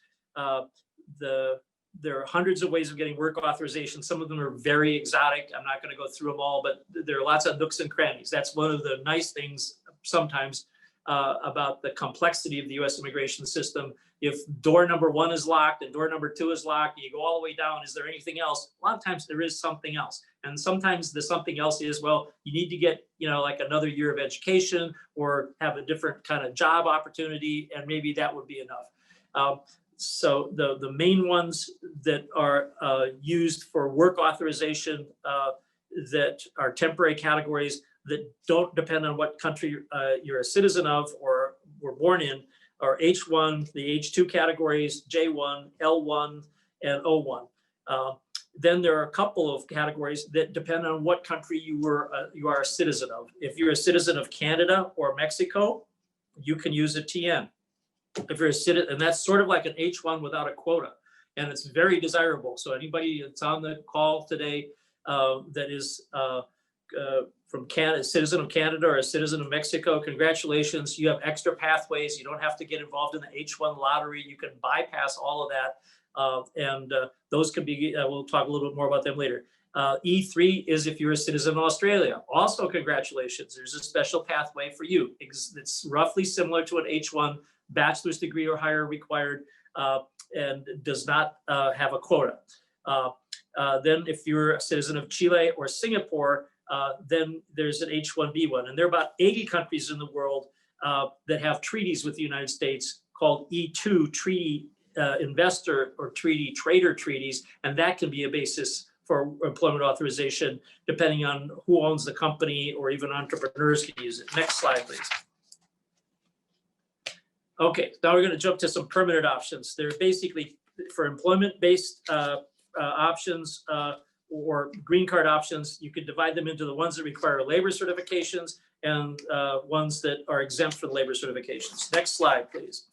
There are hundreds of ways of getting work authorization. Some of them are very exotic. I'm not going to go through them all, but there are lots of nooks and crannies. That's one of the nice things sometimes about the complexity of the U.S. immigration system. If door number 1 is locked and door number 2 is locked, and you go all the way down, is there anything else? A lot of times there is something else. And sometimes the something else is, well, you need to get, like another year of education or have a different kind of job opportunity, and maybe that would be enough. So the main ones that are used for work authorization that are temporary categories that don't depend on what country you're a citizen of or were born in are H1, the H2 categories, J1, L1, and O1. Then there are a couple of categories that depend on what country you are a citizen of. If you're a citizen of Canada or Mexico, you can use a TN. If you're a citizen, and that's sort of like an H1 without a quota, and it's very desirable. So anybody that's on the call today that is from Canada, a citizen of Canada or a citizen of Mexico, congratulations. You have extra pathways. You don't have to get involved in the H1 lottery. You can bypass all of that. And those can be, we'll talk a little bit more about them later. E3 is if you're a citizen of Australia. Also, congratulations. There's a special pathway for you. It's roughly similar to an H1, bachelor's degree or higher required, and does not have a quota. Then if you're a citizen of Chile or Singapore, then there's an H1B1. And there are about 80 countries in the world that have treaties with the United States called E2 treaty investor or treaty trader treaties, and that can be a basis for employment authorization depending on who owns the company, or even entrepreneurs can use it. Next slide, please. Okay, now we're going to jump to some permanent options. They're basically for employment-based options or green card options. You could divide them into the ones that require labor certifications and ones that are exempt from labor certifications. Next slide, please.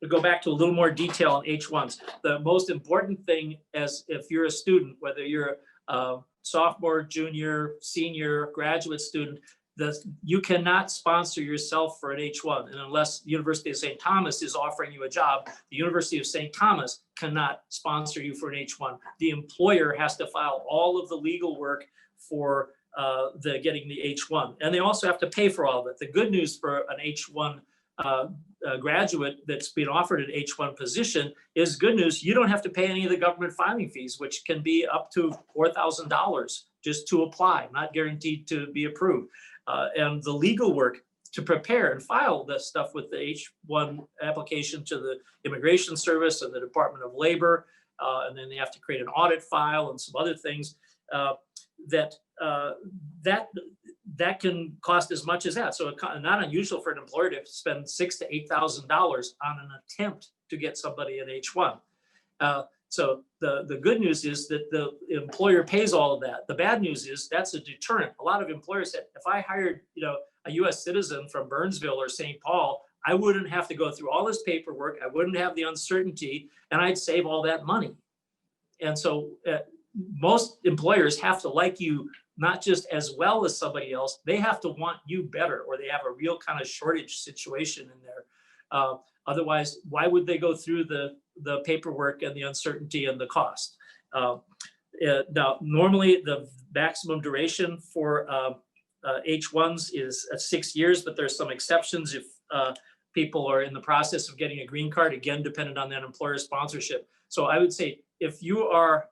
To go back to a little more detail on H1s. The most important thing, as if you're a student, whether you're a sophomore, junior, senior, graduate student, you cannot sponsor yourself for an H1. And unless the University of St. Thomas is offering you a job, the University of St. Thomas cannot sponsor you for an H1. The employer has to file all of the legal work for getting the H1. And they also have to pay for all of it. The good news for an H1 graduate that's being offered an H1 position is good news. You don't have to pay any of the government filing fees, which can be up to $4,000 just to apply, not guaranteed to be approved. And the legal work to prepare and file this stuff with the H1 application to the Immigration Service and the Department of Labor, and then they have to create an audit file and some other things that can cost as much as that. So it's not unusual for an employer to spend $6,000 to $8,000 on an attempt to get somebody an H1. So the good news is that the employer pays all of that. The bad news is that's a deterrent. A lot of employers said, if I hired a U.S. citizen from Burnsville or St. Paul, I wouldn't have to go through all this paperwork. I wouldn't have the uncertainty, and I'd save all that money. And so most employers have to like you not just as well as somebody else, they have to want you better, or they have a real kind of shortage situation in there. Otherwise, why would they go through the paperwork and the uncertainty and the cost? Now, normally the maximum duration for H1s is 6 years, but there's some exceptions if people are in the process of getting a green card, again, dependent on that employer sponsorship. So I would say if you are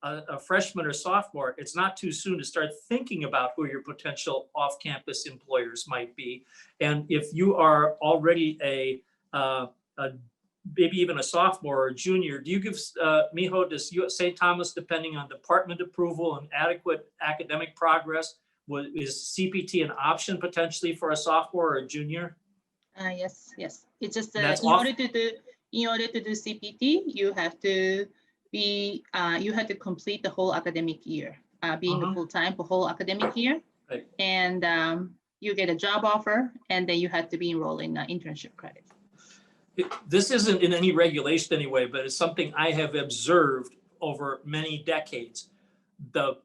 a freshman or sophomore, it's not too soon to start thinking about who your potential off-campus employers might be. And if you are already maybe even a sophomore or a junior, do you give, Miho, does St. Thomas, depending on department approval and adequate academic progress, Is CPT an option potentially for a sophomore or a junior? Yes, yes. It's just That's in order to do CPT, you have to complete the whole academic year, being a full-time for whole academic year. Right. And you get a job offer, and then you have to be enrolled in internship credit. This isn't in any regulation anyway, but it's something I have observed over many decades. The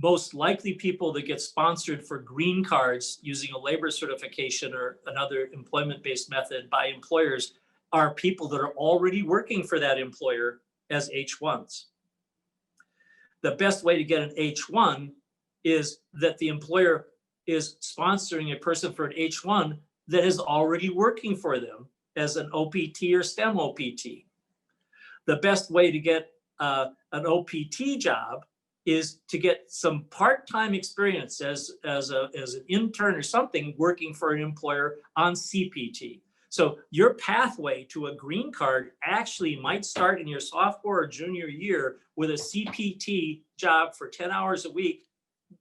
most likely people that get sponsored for green cards using a labor certification or another employment-based method by employers are people that are already working for that employer as H-1s. The best way to get an H-1 is that the employer is sponsoring a person for an H-1 that is already working for them as an OPT or STEM OPT. The best way to get an OPT job is to get some part-time experience as an intern or something working for an employer on CPT. So your pathway to a green card actually might start in your sophomore or junior year with a CPT job for 10 hours a week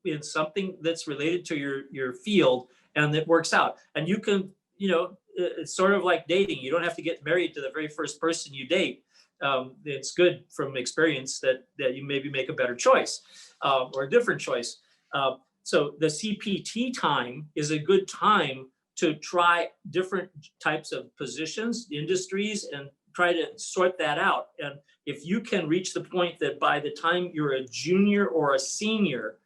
in something that's related to your field and that works out. And you can, it's sort of like dating. You don't have to get married to the very first person you date. It's good from experience that you maybe make a better choice or a different choice. So the CPT time is a good time to try different types of positions, industries, and try to sort that out. And if you can reach the point that by the time you're a junior or a senior,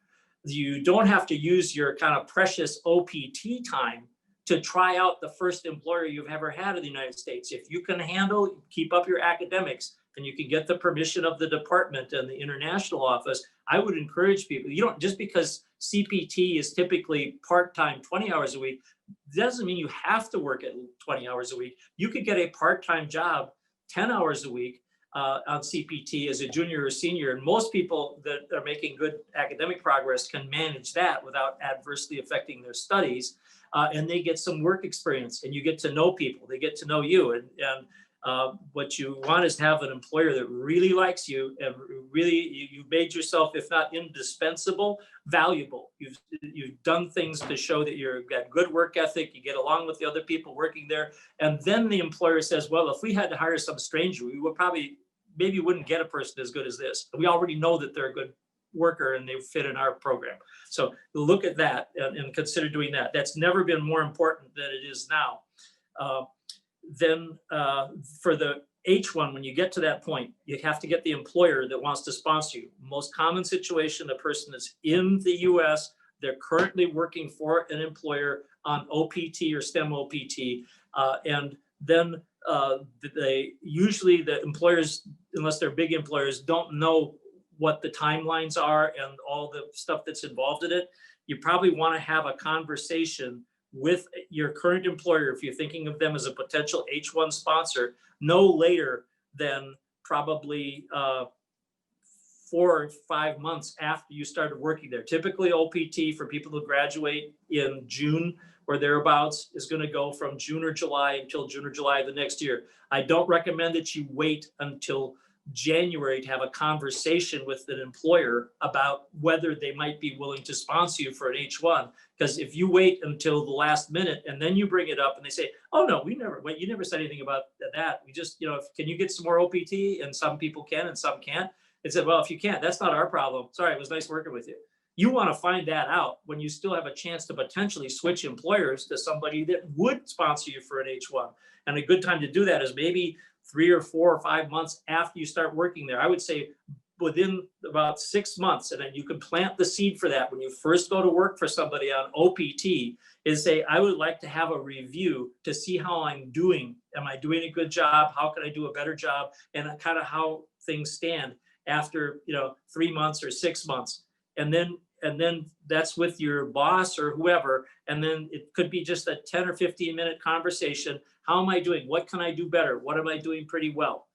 you don't have to use your kind of precious OPT time to try out the first employer you've ever had in the United States. If you can handle, keep up your academics, and you can get the permission of the department and the international office, I would encourage people, you don't, just because CPT is typically part-time 20 hours a week, doesn't mean you have to work at 20 hours a week. You could get a part-time job 10 hours a week on CPT as a junior or senior. And most people that are making good academic progress can manage that without adversely affecting their studies. And they get some work experience, and you get to know people, they get to know you. And what you want is to have an employer that really likes you and really you've made yourself, if not indispensable, valuable. You've done things to show that you've got good work ethic, you get along with the other people working there. And then the employer says, well, if we had to hire some stranger, we would maybe wouldn't get a person as good as this. We already know that they're a good worker and they fit in our program. So look at that and consider doing that. That's never been more important than it is now. Then for the H-1, when you get to that point, you have to get the employer that wants to sponsor you. Most common situation, the person is in the US, they're currently working for an employer on OPT or STEM OPT, and then usually the employers, unless they're big employers, don't know what the timelines are and all the stuff that's involved in it. You probably want to have a conversation with your current employer, if you're thinking of them as a potential H-1 sponsor, no later than probably 4 or 5 months after you started working there. Typically OPT for people who graduate in June or thereabouts is going to go from June or July until June or July of the next year. I don't recommend that you wait until January to have a conversation with an employer about whether they might be willing to sponsor you for an H-1. Because if you wait until the last minute and then you bring it up and they say, oh no, you never said anything about that. We just, can you get some more OPT? And some people can and some can't. It said, well, if you can't, that's not our problem. Sorry, it was nice working with you. You want to find that out when you still have a chance to potentially switch employers to somebody that would sponsor you for an H-1. And a good time to do that is maybe 3 or 4 or 5 months after you start working there. I would say within about 6 months, and then you can plant the seed for that when you first go to work for somebody on OPT, is say, I would like to have a review to see how I'm doing. Am I doing a good job? How can I do a better job? And kind of how things stand after 3 months or 6 months. And then that's with your boss or whoever. And then it could be just a 10 or 15 minute conversation. How am I doing? What can I do better? What am I doing pretty well?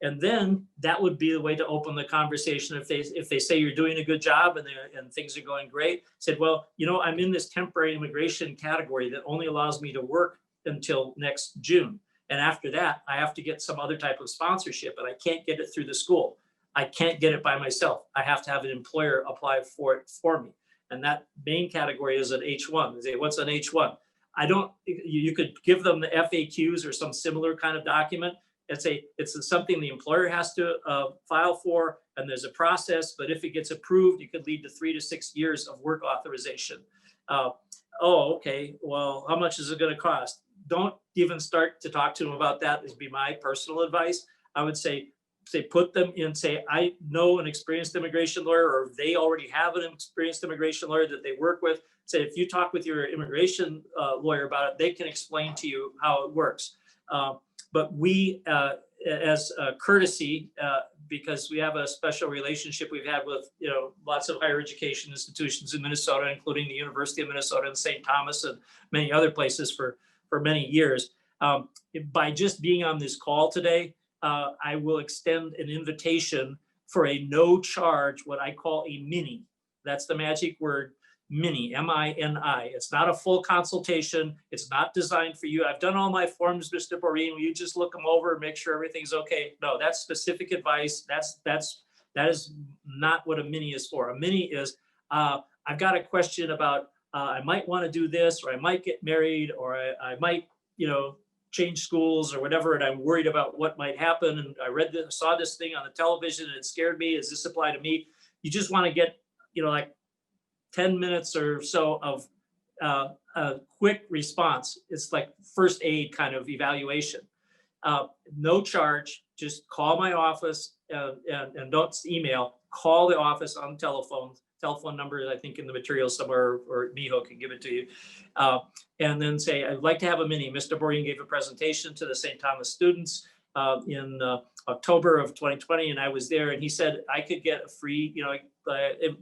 And then that would be the way to open the conversation. If they say you're doing a good job and things are going great, said, well, I'm in this temporary immigration category that only allows me to work until next June. And after that, I have to get some other type of sponsorship, and I can't get it through the school. I can't get it by myself. I have to have an employer apply for it for me. And that main category is an H1. They say, what's an H1? You could give them the FAQs or some similar kind of document and say it's something the employer has to file for, and there's a process, but if it gets approved, it could lead to 3 to 6 years of work authorization. Oh, okay, well, how much is it going to cost? Don't even start to talk to them about that, would be my personal advice. I would say put them in, say, I know an experienced immigration lawyer, or they already have an experienced immigration lawyer that they work with. Say, if you talk with your immigration lawyer about it, they can explain to you how it works. But we, as a courtesy, because we have a special relationship we've had with, lots of higher education institutions in Minnesota, including the University of Minnesota and St. Thomas and many other places for many years. By just being on this call today, I will extend an invitation for a no charge, what I call a mini. That's the magic word, mini, M-I-N-I. It's not a full consultation. It's not designed for you. I've done all my forms, Mr. Boreen. Will you just look them over and make sure everything's okay? No, that's specific advice. That is not what a mini is for. A mini is, I've got a question about, I might want to do this, or I might get married, or I might, change schools or whatever, and I'm worried about what might happen. And I saw this thing on the television and it scared me. Does this apply to me? You just want to get, like 10 minutes or so of a quick response. It's like first aid kind of evaluation. No charge. Just call my office and don't email. Call the office on telephone number, I think in the materials somewhere, or Miho can give it to you. And then say, I'd like to have a mini. Mr. Boreen gave a presentation to the St. Thomas students in October of 2020, and I was there, and he said I could get a free,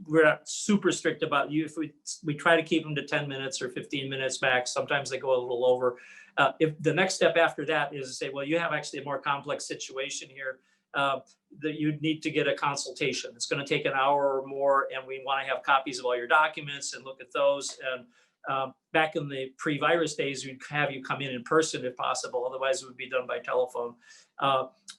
we're not super strict about you. If we try to keep them to 10 minutes or 15 minutes max, sometimes they go a little over. If the next step after that is to say, well, you have actually a more complex situation here, that you'd need to get a consultation. It's going to take an hour or more, and we want to have copies of all your documents and look at those. And back in the pre-virus days, we'd have you come in person if possible. Otherwise, it would be done by telephone.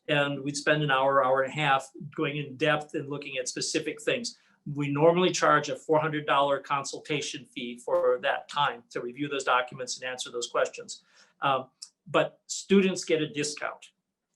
And we'd spend an hour, hour and a half going in depth and looking at specific things. We normally charge a $400 consultation fee for that time to review those documents and answer those questions. But students get a discount.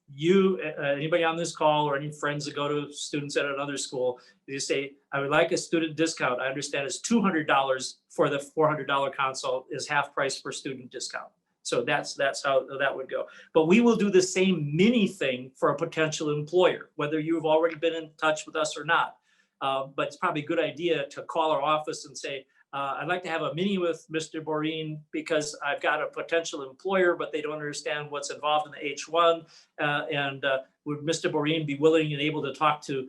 Anybody on this call or any friends that go to students at another school, you say, I would like a student discount. I understand it's $200 for the $400 consult is half price for student discount. So that's how that would go. But we will do the same mini thing for a potential employer, whether you've already been in touch with us or not. But it's probably a good idea to call our office and say, I'd like to have a mini with Mr. Boreen because I've got a potential employer, but they don't understand what's involved in the H1. And would Mr. Boreen be willing and able to talk to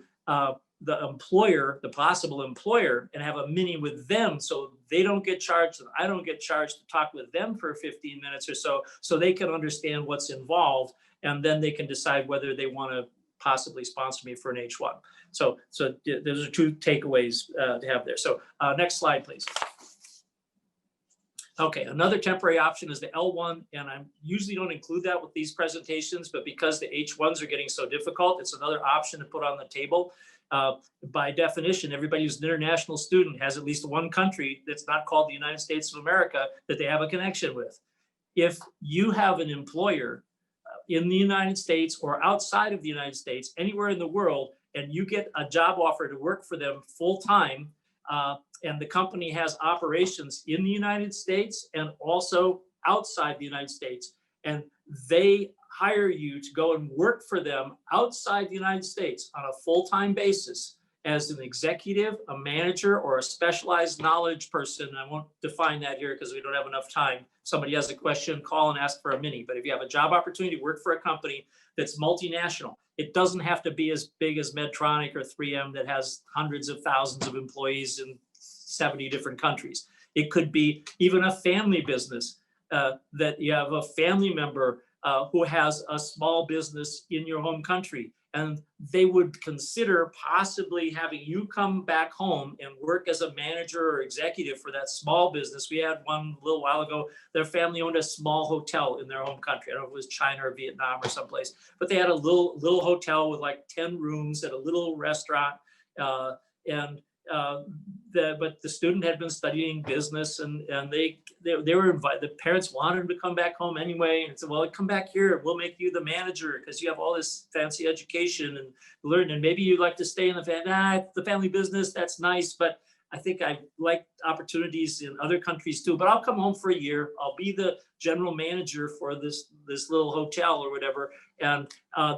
the employer, the possible employer, and have a mini with them so they don't get charged and I don't get charged to talk with them for 15 minutes or so they can understand what's involved, and then they can decide whether they want to possibly sponsor me for an H1. So those are two takeaways to have there. So next slide, please. Okay, another temporary option is the L1, and I usually don't include that with these presentations, but because the H1s are getting so difficult, it's another option to put on the table. By definition, everybody who's an international student has at least one country that's not called the United States of America that they have a connection with. If you have an employer in the United States or outside of the United States, anywhere in the world, and you get a job offer to work for them full time, and the company has operations in the United States and also outside the United States, and they hire you to go and work for them outside the United States on a full-time basis as an executive, a manager, or a specialized knowledge person. I won't define that here because we don't have enough time. Somebody has a question, call and ask for a mini. But if you have a job opportunity to work for a company that's multinational, it doesn't have to be as big as Medtronic or 3M that has hundreds of thousands of employees in 70 different countries. It could be even a family business that you have a family member who has a small business in your home country, and they would consider possibly having you come back home and work as a manager or executive for that small business. We had one a little while ago, their family owned a small hotel in their home country. I don't know if it was China or Vietnam or someplace, but they had a little hotel with like 10 rooms and a little restaurant, and but the student had been studying business, and they were invited. The parents wanted him to come back home anyway, and said, "Well, come back here. We'll make you the manager because you have all this fancy education and learn, and maybe you'd like to stay in the family business. That's nice, but I think I like opportunities in other countries too. But I'll come home for a year. I'll be the general manager for this little hotel or whatever." And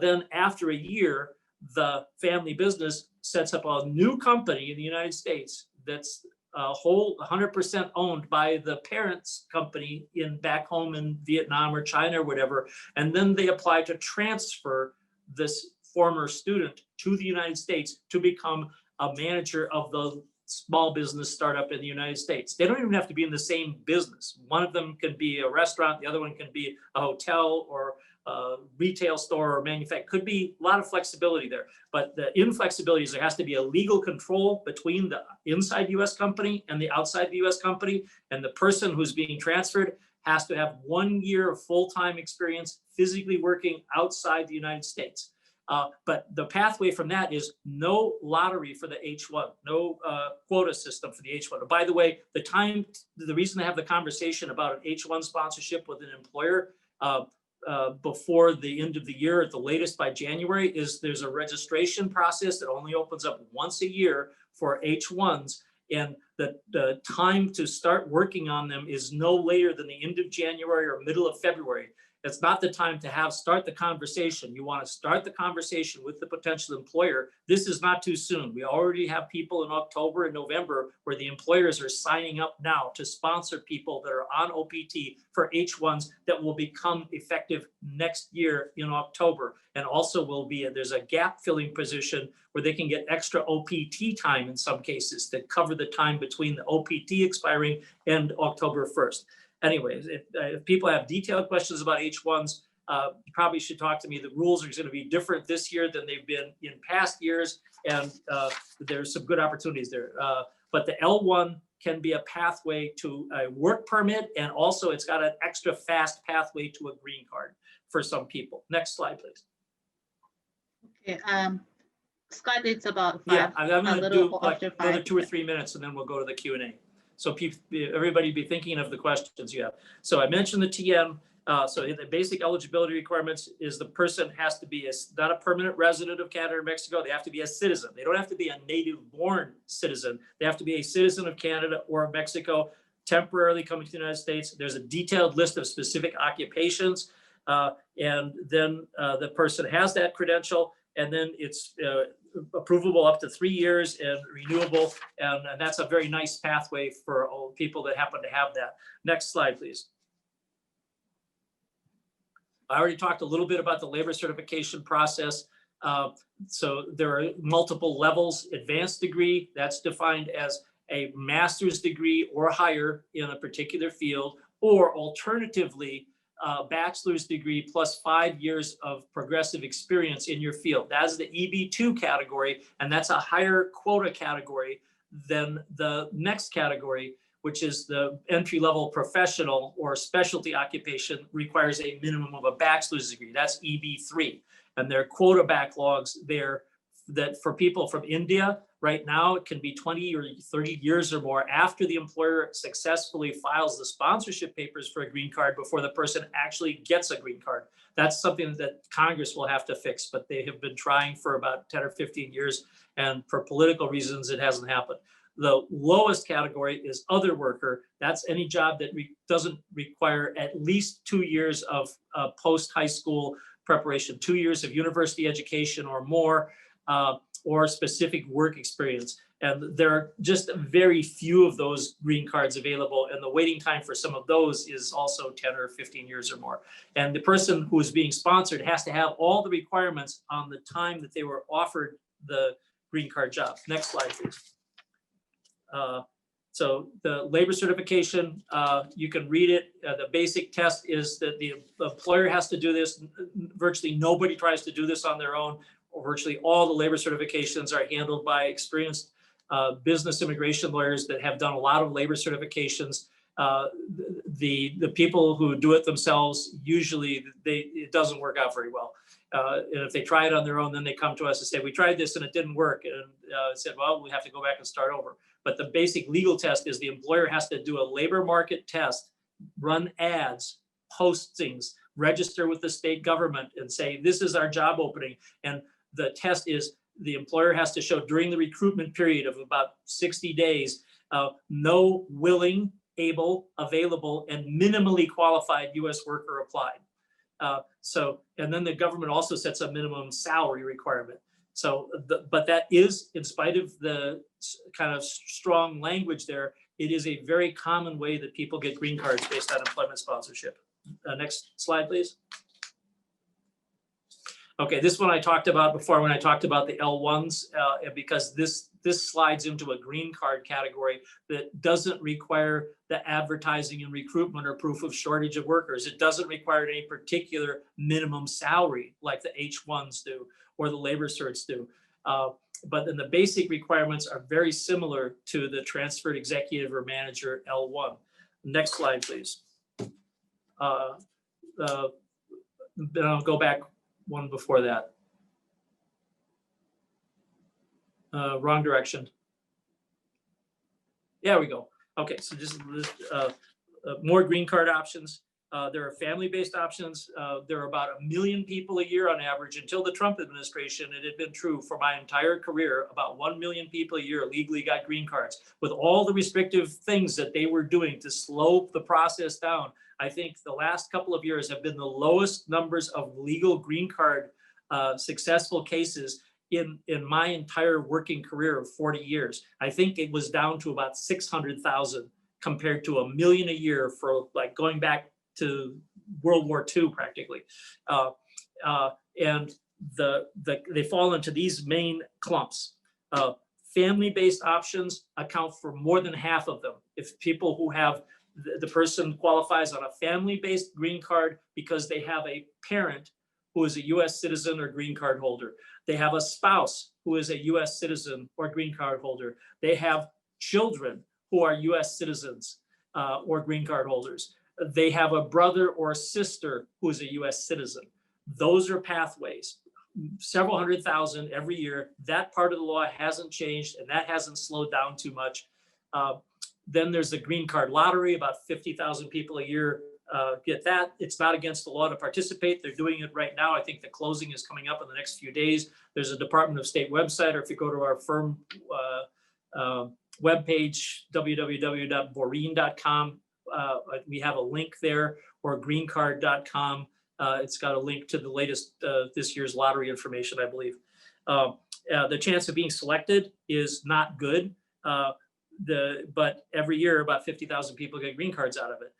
then after a year, the family business sets up a new company in the United States that's a whole 100% owned by the parents' company back home in Vietnam or China or whatever. And then they apply to transfer this former student to the United States to become a manager of the small business startup in the United States. They don't even have to be in the same business. One of them can be a restaurant, the other one can be a hotel or a retail store or manufacturing. Could be a lot of flexibility there. But the inflexibility is there has to be a legal control between the inside US company and the outside the US company. And the person who's being transferred has to have 1 year of full-time experience physically working outside the United States. But the pathway from that is no lottery for the H1, no quota system for the H1. By the way, the reason to have the conversation about an H1 sponsorship with an employer before the end of the year, at the latest by January, is there's a registration process that only opens up once a year for H1s. And the time to start working on them is no later than the end of January or middle of February. It's not the time to start the conversation. You want to start the conversation with the potential employer. This is not too soon. We already have people in October and November where the employers are signing up now to sponsor people that are on OPT for H1s that will become effective next year in October. And also there's a gap filling position where they can get extra OPT time in some cases to cover the time between the OPT expiring and October 1st. Anyways, if people have detailed questions about H1s, you probably should talk to me. The rules are going to be different this year than they've been in past years, and there's some good opportunities there. But the L1 can be a pathway to a work permit, and also it's got an extra fast pathway to a green card for some people. Next slide, please. Okay, Scott, it's about Yeah, I'm going to do like after another 5. 2 or 3 minutes, and then we'll go to the Q&A. So everybody be thinking of the questions you have. So I mentioned the TN. So the basic eligibility requirements is the person has to be not a permanent resident of Canada or Mexico. They have to be a citizen. They don't have to be a native-born citizen. They have to be a citizen of Canada or Mexico, temporarily coming to the United States. There's a detailed list of specific occupations, and then the person has that credential, and then it's approvable up to 3 years and renewable. And that's a very nice pathway for all people that happen to have that. Next slide, please. I already talked a little bit about the labor certification process. So there are multiple levels. Advanced degree, that's defined as a master's degree or higher in a particular field, or alternatively, bachelor's degree plus 5 years of progressive experience in your field. That's the EB2 category, and that's a higher quota category than the next category, which is the entry-level professional or specialty occupation, requires a minimum of a bachelor's degree. That's EB3. And there are quota backlogs there that for people from India, right now, it can be 20 or 30 years or more after the employer successfully files the sponsorship papers for a green card before the person actually gets a green card. That's something that Congress will have to fix, but they have been trying for about 10 or 15 years, and for political reasons, it hasn't happened. The lowest category is other worker. That's any job that doesn't require at least 2 years of post-high school preparation, 2 years of university education or more, or specific work experience. And there are just very few of those green cards available. And the waiting time for some of those is also 10 or 15 years or more. And the person who is being sponsored has to have all the requirements on the time that they were offered the green card job. Next slide, please. So the labor certification, you can read it. The basic test is that the employer has to do this. Virtually nobody tries to do this on their own. Virtually all the labor certifications are handled by experienced business immigration lawyers that have done a lot of labor certifications. The people who do it themselves, usually it doesn't work out very well. And if they try it on their own, then they come to us and say, we tried this and it didn't work. And said, well, we have to go back and start over. But the basic legal test is the employer has to do a labor market test, run ads, postings, register with the state government and say, this is our job opening. And the test is the employer has to show during the recruitment period of about 60 days, no willing, able, available, and minimally qualified U.S. worker applied. And then the government also sets a minimum salary requirement. So, but that is, in spite of the kind of strong language there, it is a very common way that people get green cards based on employment sponsorship. Next slide, please. Okay, this one I talked about before when I talked about the L1s, because this slides into a green card category that doesn't require the advertising and recruitment or proof of shortage of workers. It doesn't require any particular minimum salary like the H1s do or the labor certs do. But then the basic requirements are very similar to the transferred executive or manager L1. Next slide, please. Then I'll go back one before that. Wrong direction. There we go. Okay, so just more green card options. There are family-based options. There are about 1 million people a year on average. Until the Trump administration, it had been true for my entire career. About 1 million people a year legally got green cards. With all the restrictive things that they were doing to slow the process down, I think the last couple of years have been the lowest numbers of legal green card successful cases in my entire working career of 40 years. I think it was down to about 600,000 compared to 1 million a year for like going back to World War II practically. And they fall into these main clumps. Family-based options account for more than half of them. If people who have the person qualifies on a family-based green card because they have a parent who is a US citizen or green card holder. They have a spouse who is a US citizen or green card holder. They have children who are US citizens or green card holders. They have a brother or sister who is a US citizen. Those are pathways, several 100,000 every year. That part of the law hasn't changed and that hasn't slowed down too much. Then there's the green card lottery, about 50,000 people a year get that. It's not against the law to participate. They're doing it right now. I think the closing is coming up in the next few days. There's a Department of State website, or if you go to our firm webpage, www.boreen.com, we have a link there, or greencard.com. It's got a link to the latest this year's lottery information, I believe. The chance of being selected is not good. But every year about 50,000 people get green cards out of it.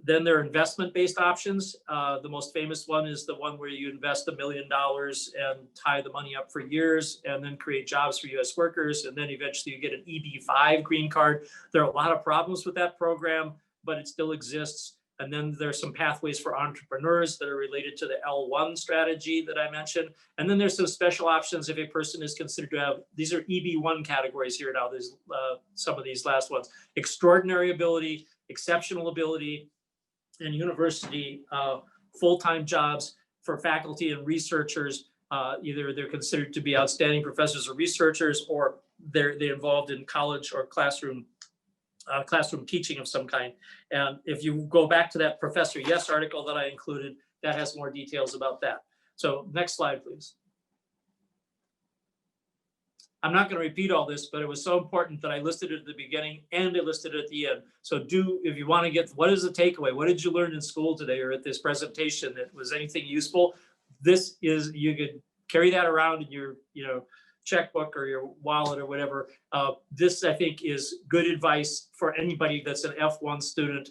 Then there are investment-based options. The most famous one is the one where you invest $1 million and tie the money up for years and then create jobs for US workers. And then eventually you get an EB-5 green card. There are a lot of problems with that program, but it still exists. And then there's some pathways for entrepreneurs that are related to the L1 strategy that I mentioned. And then there's some special options if a person is considered to have, these are EB1 categories here now, there's some of these last ones: extraordinary ability, exceptional ability, and university full-time jobs for faculty and researchers. Either they're considered to be outstanding professors or researchers, or they're involved in college or classroom teaching of some kind. And if you go back to that Professor Yes article that I included, that has more details about that. So next slide, please. I'm not going to repeat all this, but it was so important that I listed it at the beginning and I listed it at the end. So if you want to get, what is the takeaway? What did you learn in school today or at this presentation that was anything useful? This is, you could carry that around in your, checkbook or your wallet or whatever. This, I think, is good advice for anybody that's an F1 student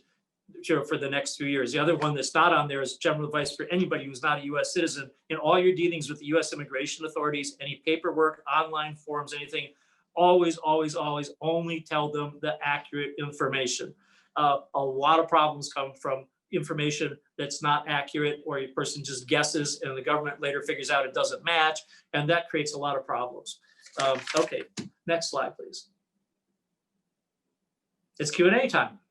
for the next few years. The other one that's not on there is general advice for anybody who's not a US citizen. In all your dealings with the US immigration authorities, any paperwork, online forms, anything, always, always, always only tell them the accurate information. A lot of problems come from information that's not accurate, or a person just guesses and the government later figures out it doesn't match, and that creates a lot of problems. Okay, next slide, please. It's Q&A time.